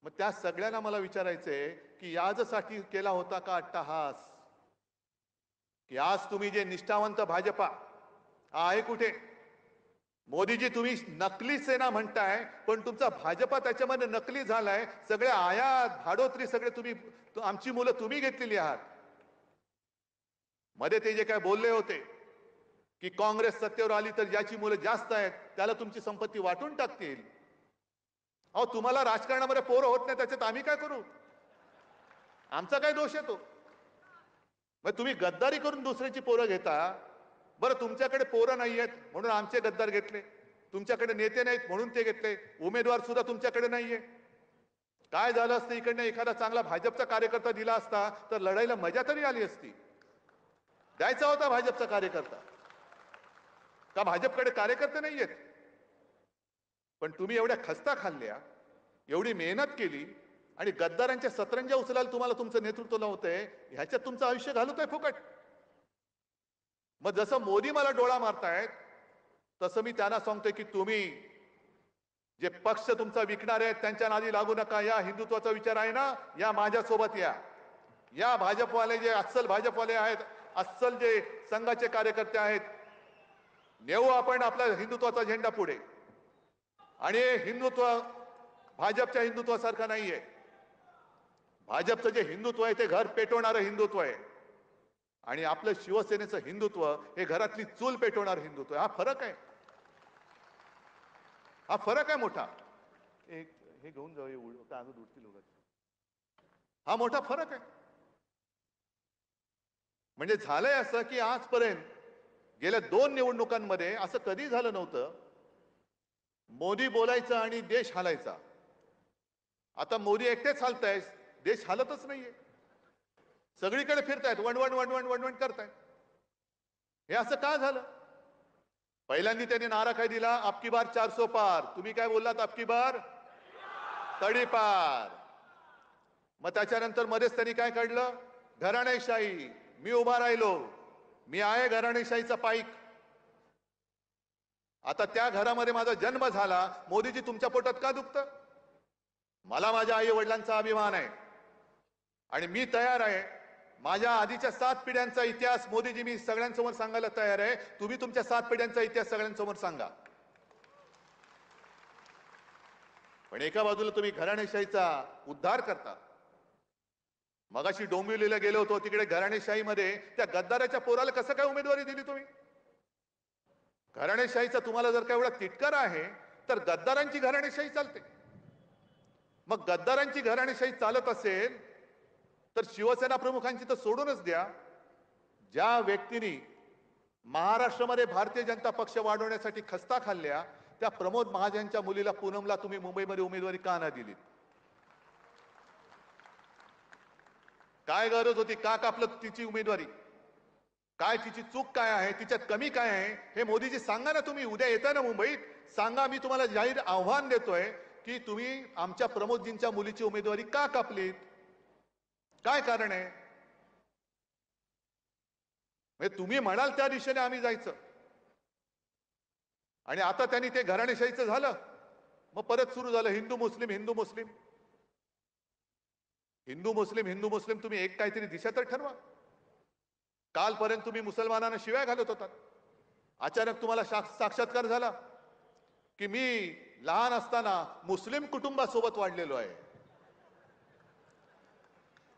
मग त्या सगळ्यांना मला विचारायचंय की याजसाठी केला होता का अट्टाहास? की आज तुम्ही जे निष्ठावंत भाजपा आहे कुठे? मोदीजी, तुम्ही नकली सेना म्हणताय, पण तुमचा भाजपा त्याच्यामध्ये नकली झालाय. सगळे आयात भाडोत्री सगळे तुम्ही, आमची मुलं तुम्ही घेतलेली आहात. मध्ये ते जे काय बोलले होते की काँग्रेस सत्तेवर आली तर ज्याची मुलं जास्त आहेत त्याला तुमची संपत्ती वाटून टाकतील. अहो, तुम्हाला राजकारणामध्ये पोरं होत नाही, त्याच्यात आम्ही काय करू? आमचा काय दोष येतो? मग तुम्ही गद्दारी करून दुसऱ्याची पोरं घेता. बरं, तुमच्याकडे पोरं नाही आहेत म्हणून आमचे गद्दार घेतले, तुमच्याकडे नेते नाहीत म्हणून ते घेतले, उमेदवार सुद्धा तुमच्याकडे नाहीये. काय झालं असतं, इकडनं एखादा चांगला भाजपचा कार्यकर्ता दिला असता तर लढाईला मजा तरी आली असती. द्यायचा होता भाजपचा कार्यकर्ता का? भाजपकडे कार्यकर्ते नाहीयेत? पण तुम्ही एवढ्या खस्ता खाल्ल्या, एवढी मेहनत केली आणि गद्दारांच्या सतरंजा उचलायला तुम्हाला तुमचं नेतृत्व लावतंय, ह्याच्यात तुमचं आयुष्य घालवतंय फुकट. मग जसं मोदी मला डोळा मारतायत तसं मी त्यांना सांगतोय की तुम्ही जे पक्ष तुमचा विकणार आहेत त्यांच्या नादी लागू नका. या हिंदुत्वाचा विचार आहे ना, या माझ्यासोबत या भाजपवाले जे अस्सल भाजपवाले आहेत, अस्सल जे संघाचे कार्यकर्ते आहेत, नेऊ आपण आपला हिंदुत्वाचा झेंडा पुढे. आणि हिंदुत्व भाजपच्या हिंदुत्वासारखं नाहीये. भाजपचं जे हिंदुत्व आहे ते घर पेटवणारं हिंदुत्व आहे आणि आपलं शिवसेनेचं हिंदुत्व हे घरातली चूल पेटवणारं हिंदुत्व आहे. हा फरक आहे, हा फरक आहे मोठा. हे घेऊन जाऊ, कागद उडतील उगाच. हा मोठा फरक आहे. म्हणजे झालंय असं की आजपर्यंत गेल्या 2 निवडणुकांमध्ये असं कधी झालं नव्हतं. मोदी बोलायचा आणि देश हालायचा. आता मोदी एकटेच हालतायत, देश हालतच नाहीये. सगळीकडे फिरतायत, वणवण वणवण वणवण करतायत. हे असं का झालं? पहिल्यांदा त्यांनी नारा काय दिला, अबकी बार 400 पार. तुम्ही काय बोललात? अबकी बार तडीपार. मग त्याच्यानंतर मध्येच त्यांनी काय काढलं? घराणेशाही. मी उभा राहिलो, मी आहे घराणेशाहीचा पाईक. आता त्या घरामध्ये माझा जन्म झाला. मोदीजी तुमच्या पोटात का दुखतं? मला माझ्या आई वडिलांचा अभिमान आहे आणि मी तयार आहे. माझ्या आधीच्या 7 पिढ्यांचा इतिहास मोदीजी मी सगळ्यांसमोर सांगायला तयार आहे. तुम्ही तुमच्या 7 पिढ्यांचा इतिहास सगळ्यांसमोर सांगा. पण एका बाजूला तुम्ही घराणेशाहीचा उद्धार करता. मगाशी डोंबिवलीला गेलो होतो, तिकडे घराणेशाहीमध्ये त्या गद्दाराच्या पोराला कसं काय उमेदवारी दिली तुम्ही? घराणेशाहीचा तुम्हाला जर का एवढा तिटकारा आहे तर गद्दारांची घराणेशाही चालते. मग गद्दारांची घराणेशाही चालत असेल तर शिवसेना प्रमुखांची तर सोडूनच द्या. ज्या व्यक्तींनी महाराष्ट्रामध्ये भारतीय जनता पक्ष वाढवण्यासाठी खस्ता खाल्ल्या त्या प्रमोद महाजनच्या मुलीला पूनमला तुम्ही मुंबईमध्ये उमेदवारी का नाही दिली? काय गरज होती? का कापलं तिची उमेदवारी? काय तिची चूक काय आहे? तिच्यात कमी काय आहे? हे मोदीजी सांगा ना. तुम्ही उद्या येताय ना मुंबईत, सांगा. मी तुम्हाला जाहीर आव्हान देतोय की तुम्ही आमच्या प्रमोदजींच्या मुलीची उमेदवारी का कापलीत? काय कारण आहे? म्हणजे तुम्ही म्हणाल त्या दिशेने आम्ही जायचं आणि आता त्यांनी ते घराणेशाहीचं झालं. मग परत सुरू झालं हिंदू मुस्लिम हिंदू मुस्लिम हिंदू मुस्लिम हिंदू मुस्लिम. तुम्ही एक काहीतरी दिशा तर ठरवा. कालपर्यंत तुम्ही मुसलमानांना शिव्या घालत होतात. अचानक तुम्हाला साक्षात्कार झाला की मी लहान असताना मुस्लिम कुटुंबासोबत वाढलेलो आहे.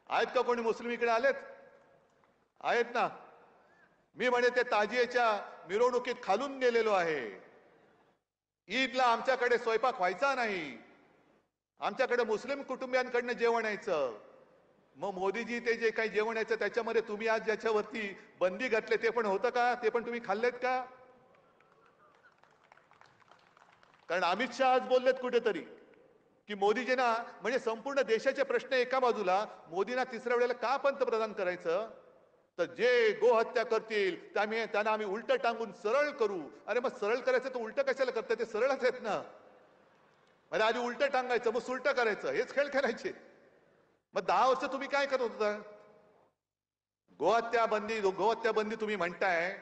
आहेत का कोणी मुस्लिम इकडे आलेत? आहेत ना. मी म्हणे ते ताजियाच्या मिरवणुकीत खालून गेलेलो आहे. ईदला आमच्याकडे स्वयंपाक व्हायचा नाही. आमच्याकडे मुस्लिम कुटुंबियांकडनं जेवण यायचं. मग मोदीजी ते जे काही जेवण यायचं त्याच्यामध्ये तुम्ही आज ज्याच्यावरती बंदी घातली ते पण होतं का? ते पण तुम्ही खाल्लेत का? कारण अमित शहा आज बोललेत कुठेतरी की मोदीजींना म्हणजे संपूर्ण देशाचे प्रश्न एका बाजूला, मोदींना तिसऱ्या वेळेला का पंतप्रधान करायचं? तर जे गोहत्या करतील त्यांना आम्ही उलट टांगून सरळ करू. अरे मग सरळ करायचं तर उलट कशाला करतं? ते सरळच आहेत ना. म्हणजे आधी उलट टांगायचं, मग सुलट करायचं, हेच खेळ खेळायचे. मग 10 वर्ष तुम्ही काय करत होता? गोहत्या बंदी तुम्ही म्हणताय.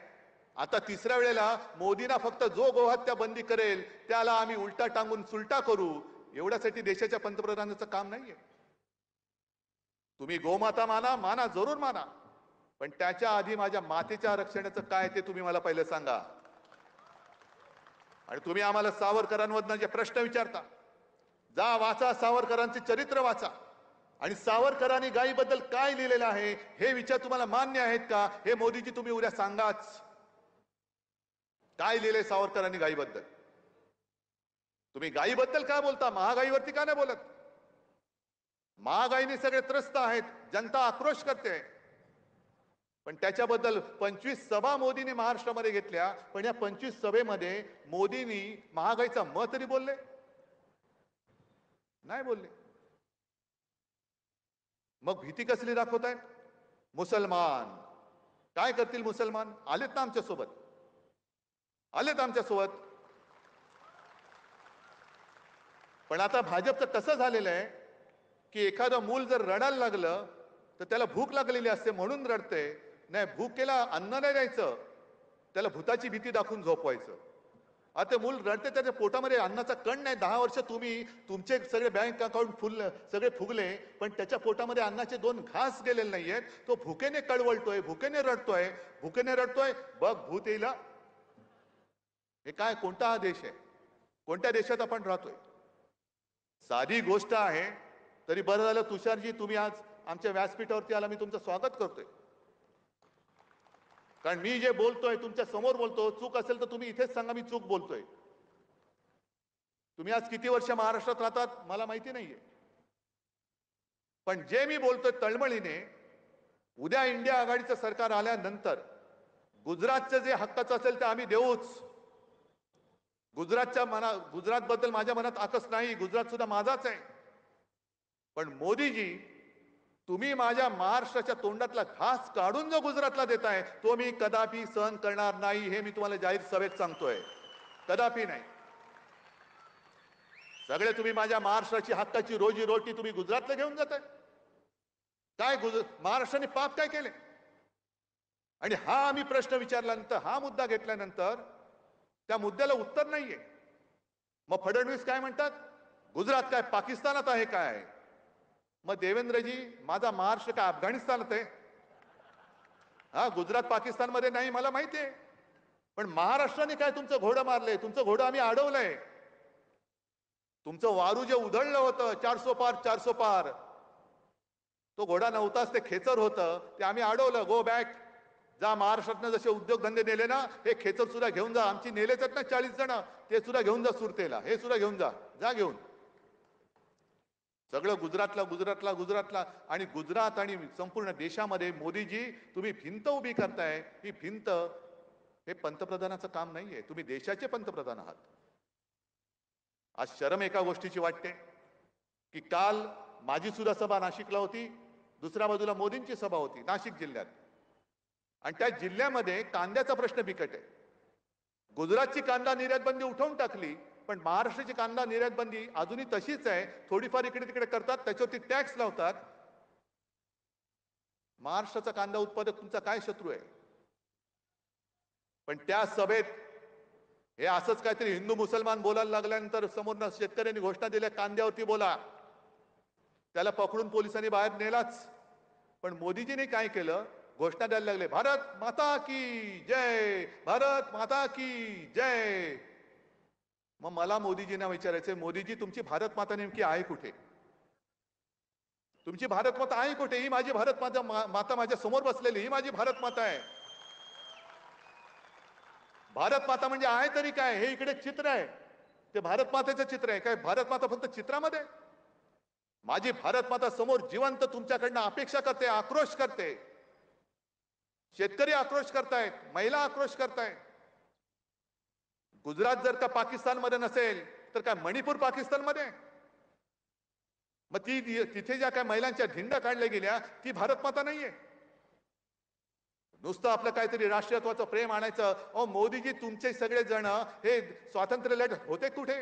आता तिसऱ्या वेळेला मोदींना फक्त जो गोहत्या बंदी करेल त्याला आम्ही उलटा टांगून सुलटा करू, एवढ्यासाठी देशाच्या पंतप्रधानाचं काम नाहीये. तुम्ही गोमाता माना जरूर माना, पण त्याच्या आधी माझ्या मातेच्या आरक्षणाचं काय ते तुम्ही मला पहिलं सांगा. आणि तुम्ही आम्हाला सावरकरांवरनं जे प्रश्न विचारता, जा वाचा सावरकरांचे चरित्र वाचा आणि सावरकरांनी गायीबद्दल काय लिहिलेलं आहे हे विचार तुम्हाला मान्य आहेत का? हे मोदीजी तुम्ही उद्या सांगाच. काय लिहिलंय सावरकरांनी गायीबद्दल? तुम्ही गायीबद्दल काय बोलता? महागाईवरती का नाही बोलत? महागाईने सगळे त्रस्त आहेत, जनता आक्रोश करते. पण त्याच्याबद्दल 25 सभा मोदींनी महाराष्ट्रामध्ये घेतल्या, पण या 25 सभेमध्ये मोदींनी महागाईचा म तरी बोलले नाही? बोलले. मग भीती कसली दाखवतायत? मुसलमान काय करतील? मुसलमान आलेत ना आमच्यासोबत, आलेत आमच्यासोबत. पण आता भाजपचं कसं झालेलं आहे की एखादं मूल जर रडायला लागलं तर त्याला भूक लागलेली असते म्हणून रडते. नाही, भूकेला अन्न नाही द्यायचं, त्याला भूताची भीती दाखवून झोपवायचं. आता मूल रडते, त्याच्या पोटामध्ये अन्नाचा कण नाही. 10 वर्ष तुम्ही तुमचे सगळे बँक अकाउंट सगळे फुगले, पण त्याच्या पोटामध्ये अन्नाचे 2 घास गेलेले नाहीयेत. तो भुकेने कळवळतोय, भुकेने रडतोय. बघ भूत येईल. हे काय, कोणता हा देश आहे? कोणत्या देशात आपण राहतोय? साधी गोष्ट आहे. तरी बरं झालं तुषारजी तुम्ही आज आमच्या व्यासपीठावरती आला, मी तुमचं स्वागत करतोय. कारण मी जे बोलतोय तुमच्या समोर बोलतो, चूक असेल तर तुम्ही इथेच सांगा मी चूक बोलतोय. तुम्ही आज किती वर्ष महाराष्ट्रात राहतात मला माहिती नाहीये, पण जे मी बोलतोय तळमळीने, उद्या इंडिया आघाडीचं सरकार आल्यानंतर गुजरातचं जे हक्काचं असेल ते आम्ही देऊच. गुजरात बद्दल माझ्या मनात आकस नाही, गुजरात सुद्धा माझाच आहे. पण मोदीजी, तुम्ही माझ्या महाराष्ट्राच्या तोंडातला घास काढून जो गुजरातला देताय तो मी कदापि सहन करणार नाही, हे मी तुम्हाला जाहीर सभेत सांगतोय. कदापि नाही. सगळे तुम्ही माझ्या महाराष्ट्राची हक्काची रोजी रोटी तुम्ही गुजरातला घेऊन जाताय. काय महाराष्ट्राने पाप काय केले? आणि हा आम्ही प्रश्न विचारल्यानंतर, हा मुद्दा घेतल्यानंतर त्या मुद्द्याला उत्तर नाहीये. मग फडणवीस काय म्हणतात, गुजरात काय पाकिस्तानात आहे काय? मग देवेंद्रजी, माझा महाराष्ट्र काय अफगाणिस्तानात आहे? हा, गुजरात पाकिस्तानमध्ये नाही मला माहिती आहे. पण महाराष्ट्राने काय तुमचं घोडं मारलंय? तुमचं घोडं आम्ही अडवलंय. तुमचं वारू जे उधळलं होतं 400 पार 400 पार, तो घोडा नव्हताच, ते खेचर होतं, ते आम्ही अडवलं. Go back. जा, महाराष्ट्रातनं जसे उद्योगधंदे नेले ना, हे खेचर सुद्धा घेऊन जा. आमची नेलेच आहेत ना 40 जण, ते सुद्धा घेऊन जा सुरतेला. हे सुद्धा घेऊन जा. जा घेऊन. सगळं गुजरातला गुजरातला गुजरातला. आणि गुजरात आणि संपूर्ण देशामध्ये मोदीजी तुम्ही भिंत उभी करताय. ही भिंत हे पंतप्रधानाचं काम नाहीये. तुम्ही देशाचे पंतप्रधान आहात. आज शरम एका गोष्टीची वाटते की काल माझी सुद्धा सभा नाशिकला होती, दुसऱ्या बाजूला मोदींची सभा होती नाशिक जिल्ह्यात, आणि त्या जिल्ह्यामध्ये कांद्याचा प्रश्न बिकट आहे. गुजरातची कांदा निर्यात बंदी उठवून टाकली, पण महाराष्ट्राची कांदा निर्यात बंदी अजूनही तशीच आहे. थोडीफार इकडे तिकडे करतात, त्याच्यावरती टॅक्स लावतात. महाराष्ट्राचा कांदा उत्पादक तुमचा काय शत्रू आहे? पण त्या सभेत हे असंच काहीतरी हिंदू मुसलमान बोलायला लागल्यानंतर समोरनं शेतकऱ्यांनी घोषणा दिल्या, कांद्यावरती बोला. त्याला पकडून पोलिसांनी बाहेर नेलाच. पण मोदीजीने काय केलं, घोषणा द्यायला लागले, भारत माता की जय, भारत माता की जय. मग मला मोदीजींना विचारायचंय, मोदीजी तुमची भारत माता नेमकी आहे कुठे? तुमची भारत माता आहे कुठे? ही माझी भारत माता माझ्या समोर बसलेली, ही माझी भारत माता आहे. भारत माता म्हणजे आहे तरी काय? हे इकडे चित्र आहे, ते भारत मातेचं चित्र आहे. काय भारत माता फक्त चित्रामध्ये? माझी भारत माता समोर जिवंत तुमच्याकडनं अपेक्षा करते, आक्रोश करते. शेतकरी आक्रोश करतायत, महिला आक्रोश करतायत. गुजरात जर का पाकिस्तानमध्ये नसेल तर काय मणिपूर पाकिस्तानमध्ये? मग तिथे ज्या काय महिलांच्या धिंड्या काढल्या गेल्या ती भारत माता नाहीये. नुसतं आपलं काहीतरी राष्ट्रीयत्वाचं प्रेम आणायचं. अहो मोदीजी, तुमचे सगळे जण हे स्वातंत्र्य लढत होते कुठे?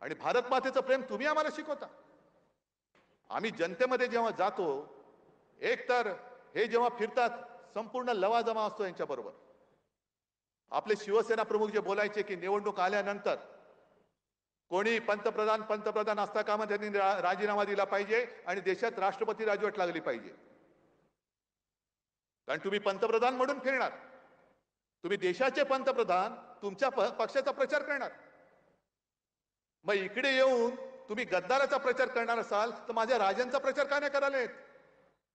आणि भारत मातेचं प्रेम तुम्ही आम्हाला शिकवता. आम्ही जनतेमध्ये जेव्हा जातो, एक तर हे जेव्हा फिरतात संपूर्ण लवाजमा असतो यांच्या बरोबर. आपले शिवसेना प्रमुख जे बोलायचे की निवडणूक आल्यानंतर कोणी पंतप्रधान असता कामा त्यांनी राजीनामा दिला पाहिजे आणि देशात राष्ट्रपती राजवट लागली पाहिजे. कारण तुम्ही पंतप्रधान म्हणून फिरणार, तुम्ही देशाचे पंतप्रधान, तुमच्या पक्षाचा प्रचार करणार. मग इकडे येऊन तुम्ही गद्दाराचा प्रचार करणार असाल तर माझ्या राजांचा प्रचार का नाही करायला?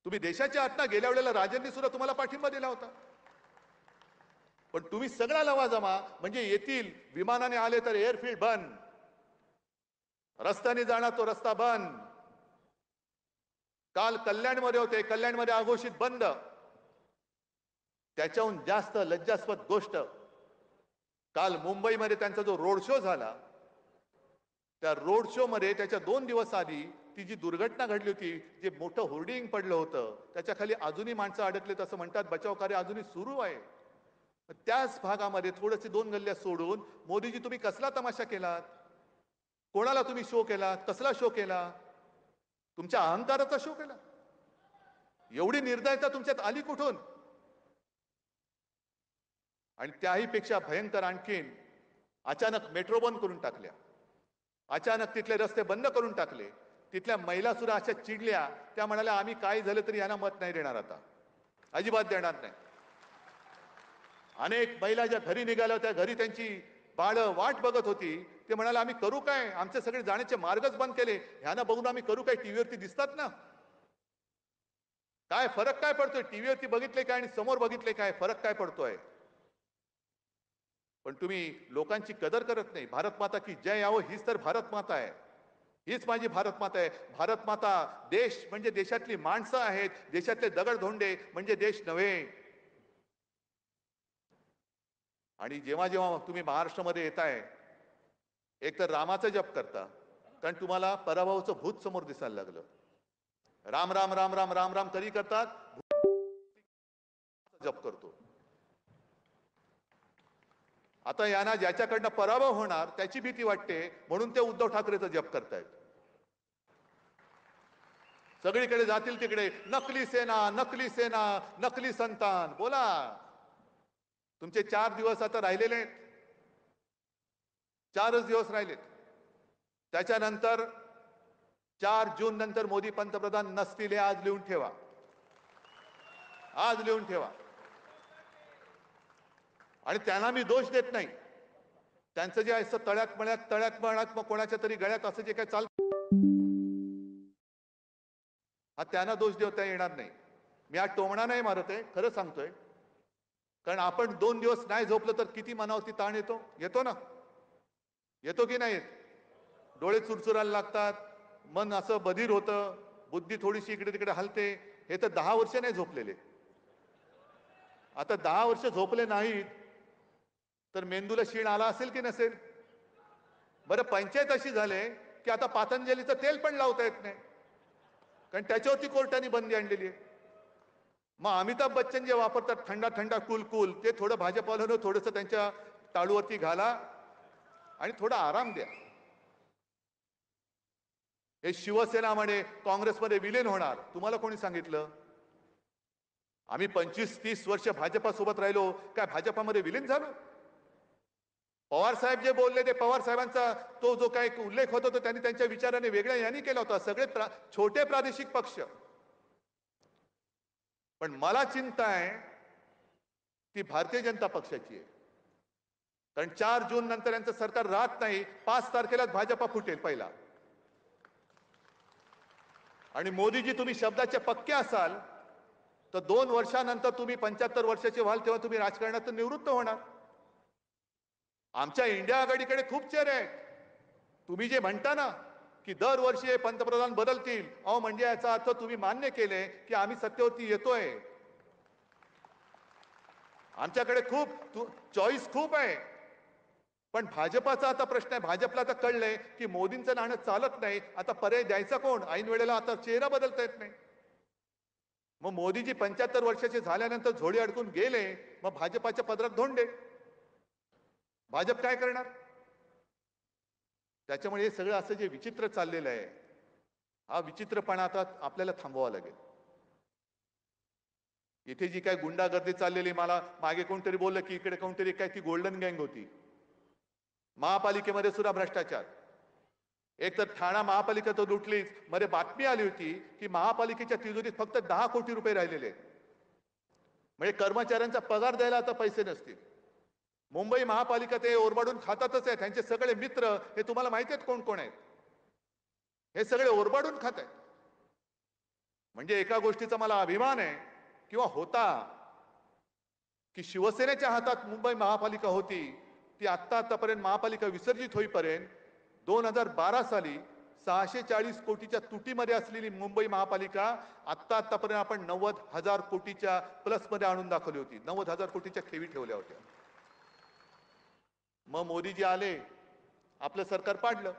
तुम्ही देशाच्या आत्ता गेल्या वेळेला राजांनी सुद्धा तुम्हाला पाठिंबा दिला होता. पण तुम्ही सगळा लवाजमा म्हणजे येतील, विमानाने आले तर एअरफील्ड बंद, रस्त्याने जाणार तो रस्ता बंद. काल कल्याणमध्ये होते, कल्याणमध्ये अघोषित बंद. त्याच्याहून जास्त लज्जास्पद गोष्ट, काल मुंबईमध्ये त्यांचा जो रोड शो झाला, त्या रोड शो मध्ये त्याच्या 2 दिवस आधी ती जी दुर्घटना घडली होती, जे मोठं होर्डिंग पडलं होतं, त्याच्या खाली अजूनही माणसं अडकलेत असं म्हणतात. बचाव कार्य अजूनही सुरू आहे. त्याच भागामध्ये थोडेसे 2 गल्ल्या सोडून मोदीजी तुम्ही कसला तमाशा केलात? कोणाला तुम्ही शो केलात? कसला शो केला? तुमच्या अहंकाराचा शो केला? एवढी निर्दयता तुमच्यात आली कुठून? आणि त्याही पेक्षा भयंकर आणखीन, अचानक मेट्रो बंद करून टाकल्या, अचानक तिथले रस्ते बंद करून टाकले. तिथल्या महिला सुद्धा अशा चिडल्या, त्या म्हणाल्या आम्ही काही झालं तरी यांना मत नाही देणार, आता अजिबात देणार नाही. अनेक महिला ज्या घरी निघाल्या होत्या, घरी त्यांची बाळं वाट बघत होती, ते म्हणाले आम्ही करू काय? आमचे सगळे जाण्याचे मार्गच बंद केले, ह्यांना बघून आम्ही करू काय? टीव्हीवरती दिसतात ना. काय फरक काय पडतोय? टीव्हीवरती बघितले काय आणि समोर बघितले काय? फरक काय पडतोय? पण तुम्ही लोकांची कदर करत नाही. भारत माता की जय यावं, हीच तर भारत माता आहे. हीच माझी भारत माता आहे. भारत माता, देश म्हणजे देशातली माणसं आहेत, देशातले दगडधोंडे म्हणजे देश नव्हे. आणि जेव्हा जेव्हा तुम्ही महाराष्ट्रामध्ये येताय, एक तर रामाचा जप करता, कारण तुम्हाला पराभवाचं भूत समोर दिसायला लागलं. राम राम राम राम राम राम तरी करतात, जप करतो. आता यांना ज्याच्याकडनं पराभव होणार त्याची भीती वाटते, म्हणून ते उद्धव ठाकरेचा जप करतायत. सगळीकडे जातील तिकडे नकली सेना, नकली सेना, नकली संतान. बोला, तुमचे 4 दिवस आता राहिलेले आहेत. 4च दिवस राहिलेत. त्याच्यानंतर 4 जून नंतर मोदी पंतप्रधान नसतील हे आज लिहून ठेवा. आज लिहून ठेवा. आणि त्यांना मी दोष देत नाही. त्यांचं जे असं तळ्यात मळ्यात मग कोणाच्या तरी गळ्यात असं जे काय चालतं, हा त्यांना दोष देता येणार नाही. मी आज टोमणा नाही मारत आहे, खरं सांगतोय. कारण आपण 2 दिवस नाही झोपलं तर किती मनावरती ताण येतो. येतो ना, येतो की नाही येत? डोळे चुरचुरायला लागतात, मन असं बधीर होतं, बुद्धी थोडीशी इकडे तिकडे हलते. हे तर 10 वर्ष नाही झोपलेले. आता 10 वर्ष झोपले नाहीत तर मेंदूला शीण आला असेल की नसेल? बरं, पंचायत अशी झाले की आता पातंजलीचं तेल पण लावता येत नाही, कारण त्याच्यावरती कोर्टाने बंदी आणलेली आहे. मग अमिताभ बच्चन जे वापरतात थंडा थंडा कूल कूल, ते थोडं भाजपवाल्यानं थोडंसं त्यांच्या टाळूवरती घाला आणि थोडा आराम द्या. हे शिवसेना म्हणे काँग्रेसमध्ये विलीन होणार. तुम्हाला कोणी सांगितलं? आम्ही 25-30 वर्ष भाजपासोबत राहिलो, काय भाजपामध्ये विलीन झालो? पवार साहेब जे बोलले ते पवार साहेबांचा तो जो काही उल्लेख होता तो त्यांनी त्यांच्या विचाराने वेगळ्या यांनी केला होता. सगळे छोटे प्रादेशिक पक्ष. पण मला चिंता आहे ती भारतीय जनता पक्षाची आहे. कारण 4 जून नंतर यांचं सरकार राहत नाही. 5 तारखेलाच भाजपा फुटेल पहिला. आणि मोदीजी, तुम्ही शब्दाचे पक्के असाल तर 2 वर्षानंतर तुम्ही 75 वर्षाचे व्हाल तेव्हा तुम्ही राजकारणातून निवृत्त होणार. आमच्या इंडिया आघाडीकडे खूप चेहरे आहेत. तुम्ही जे म्हणता ना की दरवर्षी हे पंतप्रधान बदलतील, अहो म्हणजे याचा अर्थ तुम्ही मान्य केले की आम्ही सत्तेवरती येतोय. आमच्याकडे खूप चॉईस खूप आहे. पण भाजपाचा आता प्रश्न आहे. भाजपला आता कळलंय की मोदींचं नाणं चालत नाही. आता पर्याय द्यायचा कोण? ऐन वेळेला आता चेहरा बदलता येत नाही. मग मोदीजी 75 वर्षाचे झाल्यानंतर झोळी अडकून गेले, मग भाजपाच्या पदरात धोंडे. भाजप काय करणार? त्याच्यामुळे हे सगळं असं जे विचित्र चाललेलं आहे, हा विचित्रपणा आता आपल्याला थांबवावा लागेल. इथे जी काय गुंडागर्दी चाललेली, मला मागे कोणतरी बोललं की इकडे कोणतरी काय ती गोल्डन गँग होती. महापालिकेमध्ये सुद्धा भ्रष्टाचार. एक तर ठाणा महापालिका तर लुटलीच. मध्ये बातमी आली होती की महापालिकेच्या तिजोरीत फक्त 10 कोटी रुपये राहिलेले आहेत. म्हणजे कर्मचाऱ्यांचा पगार द्यायला आता पैसे नसतील. मुंबई महापालिका ते ओरबाडून खातातच आहे. त्यांचे सगळे मित्र हे तुम्हाला माहिती आहेत कोण कोण आहेत. हे सगळे ओरबाडून खात आहेत. म्हणजे एका गोष्टीचा मला अभिमान आहे किंवा होता की शिवसेनेच्या हातात मुंबई महापालिका होती. ती आतापर्यंत महापालिका विसर्जित होईपर्यंत 2012 साली 640 कोटीच्या तुटीमध्ये असलेली मुंबई महापालिका आतापर्यंत आपण 90,000 कोटीच्या प्लसमध्ये आणून दाखवली होती. 90,000 कोटीच्या ठेवी ठेवल्या होत्या. मग मोदीजी आले, आपलं सरकार पाडलं.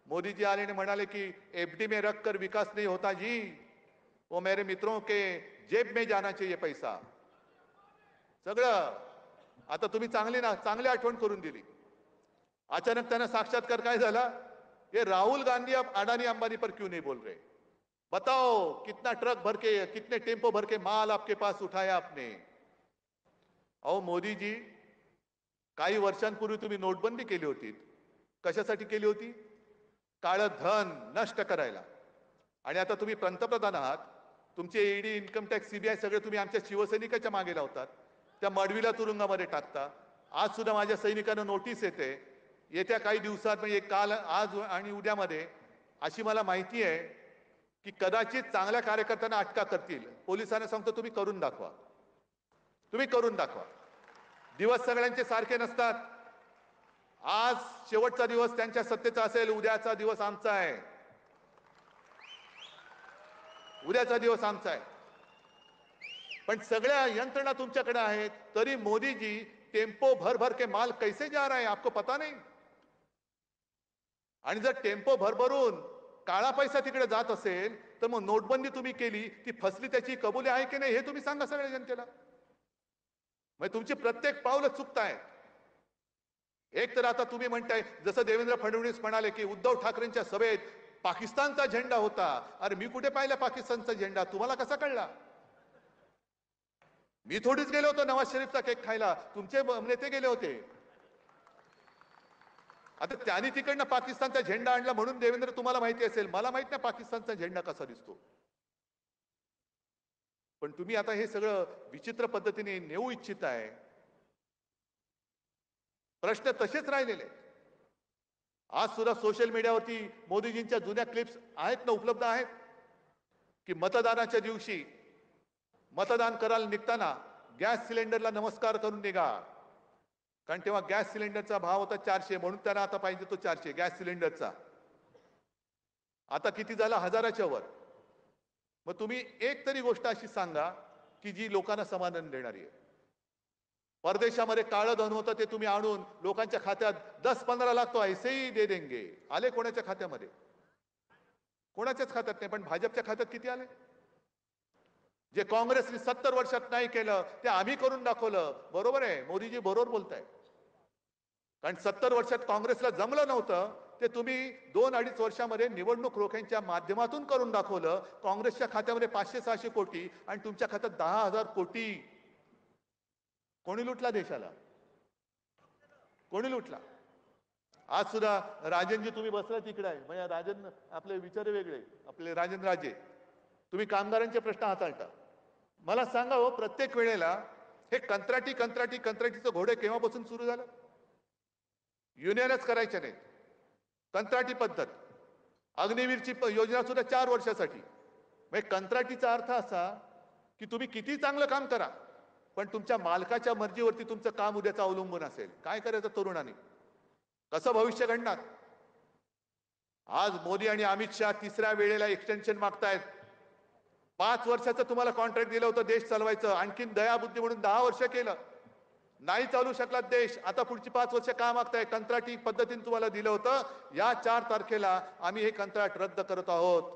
मोदीजी आले आणि म्हणाले की एफडी में रखकर विकास नहीं होता जी, वो मेरे मित्रों के जेब में जाना चाहिए पैसा. सगळं आता तुम्ही चांगली आठवण करून दिली. अचानक त्यांना साक्षात्कार काय झाला? ये राहुल गांधी अब अडानी अंबानी पर क्यों नहीं बोल रहे? बताओ कितना ट्रक भर के, कितने टेम्पो भर के माल आपके पास उठाया आपने? अहो मोदी जी, काही वर्षांपूर्वी तुम्ही नोटबंदी केली होती. कशासाठी केली होती? काळं धन नष्ट करायला. आणि आता तुम्ही पंतप्रधान आहात. तुमचे ईडी, इन्कम टॅक्स, सीबीआय सगळे तुम्ही आमच्या शिवसैनिकाच्या मागे लावतात. त्या मडवीला तुरुंगामध्ये टाकता. आज सुद्धा माझ्या सैनिकांना नोटीस येते. येत्या काही दिवसात म्हणजे काल, आज आणि उद्यामध्ये अशी मला माहिती आहे की कदाचित चांगल्या कार्यकर्त्यांना अटका करतील. पोलिसांना सांगतो तुम्ही करून दाखवा. तुम्ही करून दाखवा. दिवस सगळ्यांचे सारखे नसतात. आज शेवटचा दिवस त्यांच्या सत्तेचा असेल, उद्याचा दिवस आमचा आहे. उद्याचा दिवस आमचा आहे. पण सगळ्या यंत्रणा तुमच्याकडे आहेत. तरी मोदीजी टेम्पो भर भर के माल कैसे जा रहा है आपको पता नहीं? आणि जर टेम्पो भरभरून काळा पैसा तिकडे जात असेल तर मग नोटबंदी तुम्ही केली ती फसली त्याची कबुली आहे की नाही हे तुम्ही सांगा सगळ्या जनतेला. मग तुमची प्रत्येक पावलं चुकताय. एक तर आता तुम्ही म्हणताय जसं देवेंद्र फडणवीस म्हणाले की उद्धव ठाकरेंच्या सभेत पाकिस्तानचा झेंडा होता. अरे मी कुठे पाहिला पाकिस्तानचा झेंडा? तुम्हाला कसा कळला? मी थोडीच गेलो होतो नवाज शरीफचा केक खायला, तुमचे नेते गेले होते. आता त्यांनी तिकडनं पाकिस्तानचा झेंडा आणला म्हणून देवेंद्र तुम्हाला माहिती असेल, मला माहित नाही पाकिस्तानचा झेंडा कसा दिसतो. पण तुम्ही आता हे सगळं विचित्र पद्धतीने नेऊ इच्छिताय. प्रश्न तसेच राहिलेले. आज सुद्धा सोशल मीडियावरती मोदीजींच्या जुन्या क्लिप्स आहेत ना, उपलब्ध आहेत की मतदानाच्या दिवशी मतदान करायला निघताना गॅस सिलेंडरला नमस्कार करून निघा. कारण तेव्हा गॅस सिलेंडरचा भाव होता 400 म्हणून त्यांना आता पाहिजे तो 400 गॅस सिलेंडरचा. आता किती झाला? 1000च्या वर. मग तुम्ही एक तरी गोष्ट अशी सांगा की जी लोकांना समाधान देणारी आहे. परदेशामध्ये काळं धन होतं ते तुम्ही आणून लोकांच्या खात्यात 10-15 लाख तो ऐसे ही दे देंगे. आले कोणाच्या खात्यामध्ये? कोणाच्याच खात्यात नाही. पण भाजपच्या खात्यात किती आले? जे काँग्रेसने 70 वर्षात नाही केलं ते आम्ही करून दाखवलं. बरोबर आहे, मोदीजी बरोबर बोलताय. कारण 70 वर्षात काँग्रेसला जमलं नव्हतं ते तुम्ही 2-2.5 वर्षामध्ये निवडणूक रोख्यांच्या माध्यमातून करून दाखवलं. काँग्रेसच्या खात्यामध्ये 500-600 कोटी आणि तुमच्या खात्यात 10,000 कोटी. कोणी लुटला देशाला? कोणी लुटला? आज सुद्धा राजनजी तुम्ही बसला तिकडे आहे, म्हणजे राजन आपले विचार वेगळे, आपले राजन राजे तुम्ही कामगारांचे प्रश्न हाताळता. मला सांगा हो, प्रत्येक वेळेला हे कंत्राटीचं घोडे केव्हापासून सुरू झालं? युनियनच करायचे नाहीत, कंत्राटी पद्धत. अग्निवीरची योजना सुद्धा 4 वर्षासाठी. म्हणजे कंत्राटीचा अर्थ असा की तुम्ही किती चांगलं काम करा पण तुमच्या मालकाच्या मर्जीवरती तुमचं काम उद्याचं अवलंबून असेल. काय करायचं तरुणांनी? कसं भविष्य घडणार? आज मोदी आणि अमित शहा तिसऱ्या वेळेला एक्सटेन्शन मागतायत. 5 वर्षाचं तुम्हाला कॉन्ट्रॅक्ट दिलं होतं देश चालवायचं, आणखीन दयाबुद्धी म्हणून 10 वर्ष केलं, नाही चालू शकला देश. आता पुढची 5 वर्ष का मागताय? कंत्राटी पद्धतीने तुम्हाला दिलं होतं. या 4 तारखेला आम्ही हे कंत्राट रद्द करत आहोत.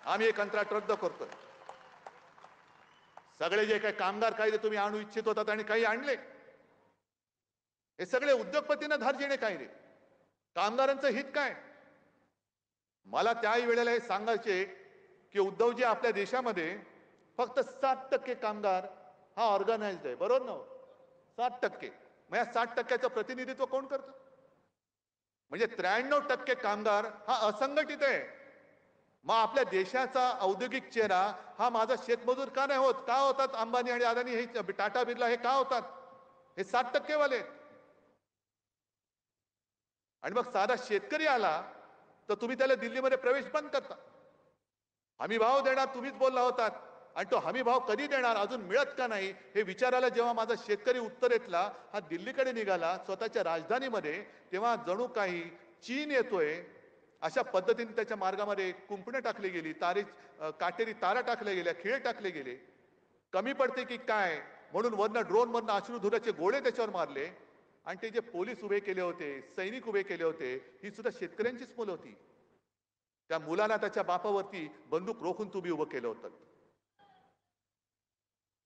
आम्ही हे कंत्राट रद्द करतोय. सगळे जे काही कामगार कायदे तुम्ही आणू इच्छित होतात आणि काही आणले, हे सगळे उद्योगपतींना धार देणे कायदे. कामगारांचं हित काय? मला त्याही वेळेला हे सांगायचे की उद्धवजी आपल्या देशामध्ये फक्त 7% कामगार हा ऑर्गनाइज्ड आहे. बरोबर ना? 7%. मग या 60%चं प्रतिनिधित्व कोण करतं? म्हणजे 93% कामगार हा असंघटित आहे. मग आपल्या देशाचा औद्योगिक चेहरा हा माझा शेतमजूर का नाही होत? का होतात अंबानी आणि अदानी, हे टाटा बिर्ला हे का होतात? हे 7% वाले. आणि मग साधा शेतकरी आला तर तुम्ही त्याला दिल्लीमध्ये प्रवेश बंद करता. हमी भाव देणार तुम्हीच बोलला होतात आणि तो हमी भाव कधी देणार अजून मिळत का नाही हे विचारायला जेव्हा माझा शेतकरी उत्तरेतला हा दिल्लीकडे निघाला स्वतःच्या राजधानीमध्ये, तेव्हा जणू काही चीन येतोय अशा पद्धतीने त्याच्या मार्गामध्ये कुंपणे टाकली गेली, काटेरी तारा टाकल्या गेल्या, खिळे टाकले गेले. कमी पडते की काय म्हणून वरनं ड्रोन मधनं अश्रुधुराचे गोळे त्याच्यावर मारले. आणि ते जे पोलीस उभे केले होते, सैनिक उभे केले होते, ही सुद्धा शेतकऱ्यांचीच मुलं होती. त्या मुलांना त्याच्या बापावरती बंदूक रोखून तुम्ही उभं केलं होतं.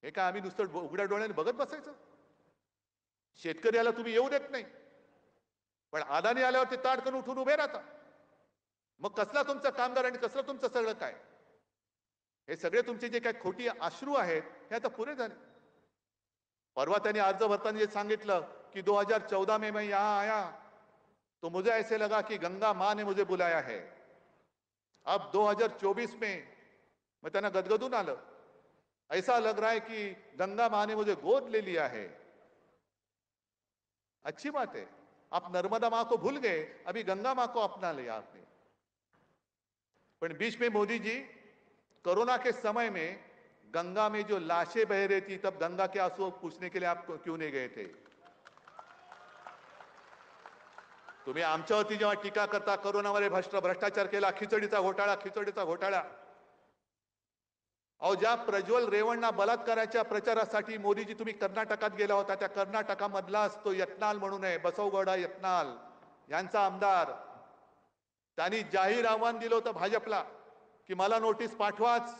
हे काय आम्ही नुसतं उघड्या डोळ्याने बघत बसायचं? शेतकऱ्याला तुम्ही येऊ देत नाही, पण अदानी आल्यावर ते ताडकन उठून उभे राहता. मग कसला तुमचा कामगार आणि कसलं तुमचं सगळं काय? हे सगळे तुमचे जे काही खोटी अश्रू आहेत हे आता पुरे झाले. परवा त्यांनी अर्ज भरताना जे सांगितलं कि 2014 में मैं यहाँ आया तो मुझे ऐसे लगा कि गंगा माँ ने मुझे बुलाया है. अब 2024 में मैं त्यांना गदगदून आलं. ऐसा लग रहा है कि गंगा माँ ने मुझे गोद ले लिया है. अच्छी बात है, आप नर्मदा माँ को भूल गए, अभी गंगा माँ को अपना लिया आपने. पर बीच में मोदी जी कोरोना के समय में गंगा में जो लाशें बह रही थी तब गंगा के आंसू पूछने के लिए आप क्यों नहीं गए थे? तुम्ही आमच्यावरती जेव्हा टीका करता कोरोनामध्ये भ्रष्टाचार केला, खिचडीचा घोटाळा, अहो, ज्या प्रज्वल रेवण्णा बलात्काराच्या प्रचारासाठी मोदीजी तुम्ही कर्नाटकात गेला होता, त्या कर्नाटकामधलाच तो यत्नाल म्हणून आहे, बसवगौडा यत्नाल यांचा आमदार, त्यांनी जाहीर आव्हान दिलं होतं भाजपला की मला नोटीस पाठवाच,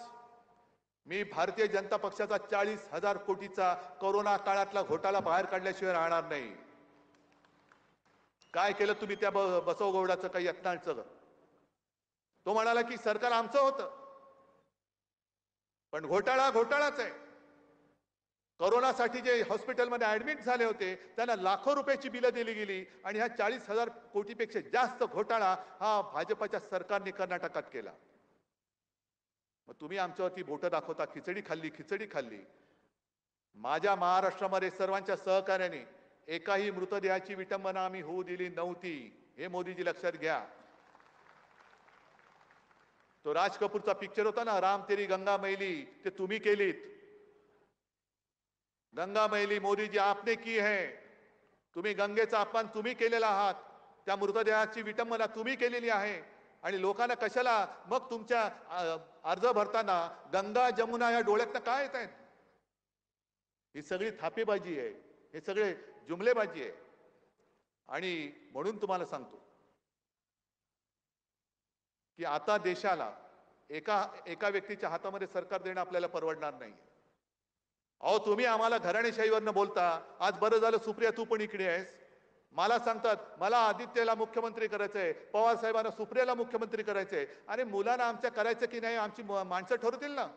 मी भारतीय जनता पक्षाचा 40,000 कोटीचा कोरोना काळातला घोटाळा बाहेर काढल्याशिवाय राहणार नाही. काय केलं तुम्ही त्या बसवगौडाचं, काही यत्नाळचं? तो म्हणाला की सरकार आमचं होतं, पण घोटाळा घोटाळाच आहे. कोरोनासाठी जे हॉस्पिटलमध्ये ऍडमिट झाले होते त्यांना लाखो रुपयाची बिलं दिली गेली आणि ह्या 40,000 कोटीपेक्षा जास्त घोटाळा हा भाजपच्या सरकारने कर्नाटकात केला. मग तुम्ही आमच्यावरती बोटं दाखवता, खिचडी खाल्ली. माझ्या महाराष्ट्रामध्ये सर्वांच्या सहकार्याने एकाही मृतदेहाची विटंबना आम्ही होऊ दिली नव्हती, हे मोदीजी लक्षात घ्या. तो राज कपूरचा पिक्चर होता ना, राम तेरी गंगा मैली, ते तुम्ही केलीत. गंगा मैली मोदीजी आपने की है. तुम्ही गंगेचा अपमान तुम्ही केलेला आहात, त्या मृतदेहाची विटंबना तुम्ही केलेली आहे. आणि लोकांना कशाला मग तुमच्या अर्ज भरताना गंगा जमुना या डोळ्यातनं काय येत आहेत? ही सगळी थापेबाजी आहे, हे सगळे जुमलेबाजी आहे. आणि म्हणून तुम्हाला सांगतो की आता देशाला एका व्यक्तीच्या हातामध्ये सरकार देणं आपल्याला परवडणार नाही. अहो, तुम्ही आम्हाला घराणेशाहीवरनं बोलता. आज बरं झालं सुप्रिया तू पण इकडे आहेस. मला सांगतात मला आदित्यला मुख्यमंत्री करायचंय, पवार साहेबांना सुप्रियाला मुख्यमंत्री करायचंय. अरे मुलांना आमच्या करायचं की नाही आमची माणसं ठरवतील ना.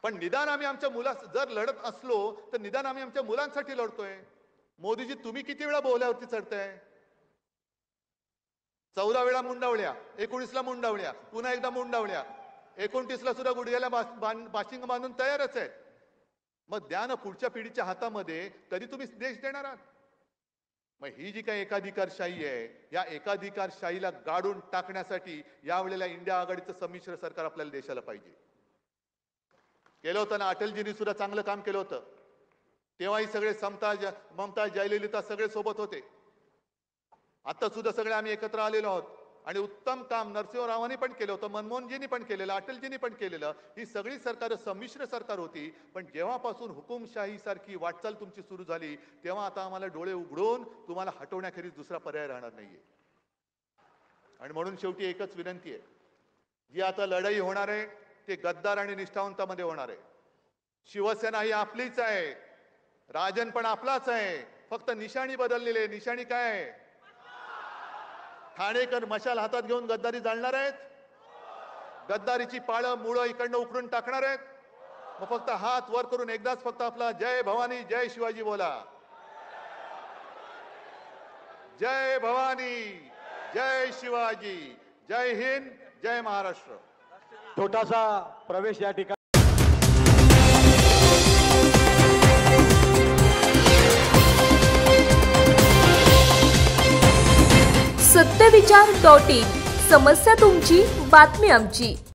पण निदान आम्ही आमच्या जर लढत असलो तर निदान आम्ही आमच्या मुलांसाठी लढतोय. मोदीजी तुम्ही किती वेळा बोल्यावरती चढताय? 14 वेळा मुंडावल्या, 19ला मुंडावल्या, पुन्हा एकदा मुंडावल्या, 29ला सुद्धा गुडघ्याला बाशिंग बांधून तयारच आहेत. मग द्या ना पुढच्या पिढीच्या हातामध्ये, कधी तुम्ही देश देणार आहात? मग ही जी काही एकाधिकारशाही आहे, या एकाधिकारशाहीला गाडून टाकण्यासाठी यावेळेला इंडिया आघाडीचं संमिश्र सरकार आपल्याला देशाला पाहिजे. केलं होतं ना, अटलजींनी सुद्धा चांगलं काम केलं होतं. तेव्हाही सगळे ममता जयललिता सगळे सोबत होते. आता सुद्धा सगळे आम्ही एकत्र आलेलो आहोत आणि उत्तम काम नरसिंहरावांनी पण केलं होतं, मनमोहनजींनी पण केलेलं, अटलजींनी पण केलेलं. ही सगळी सरकार संमिश्र सरकार होती. पण जेव्हापासून हुकुमशाही सारखी वाटचाल तुमची सुरू झाली तेव्हा आता आम्हाला डोळे उघडून तुम्हाला हटवण्याखेरीज दुसरा पर्याय राहणार नाहीये. आणि म्हणून शेवटी एकच विनंती आहे, जी आता लढाई होणार आहे ते गद्दार आणि निष्ठावंतामध्ये होणार आहे. शिवसेना ही आपलीच आहे, राजन पण आपलाच आहे, फक्त निशाणी बदललेली आहे. निशाणी काय आहे? ठाणेकर मशाल हातात घेऊन गद्दारी जाळणार आहेत, गद्दारीची पाळं मुळं इकडनं उकरून टाकणार आहेत. मग फक्त हात वर करून एकदाच फक्त आपला जय भवानी जय शिवाजी बोला. जय भवानी जय शिवाजी, जय हिंद, जय महाराष्ट्र. छोटासा प्रवेश या ठिकाणी. सत्यविचार.in, समस्या तुमची, बातमी आमची.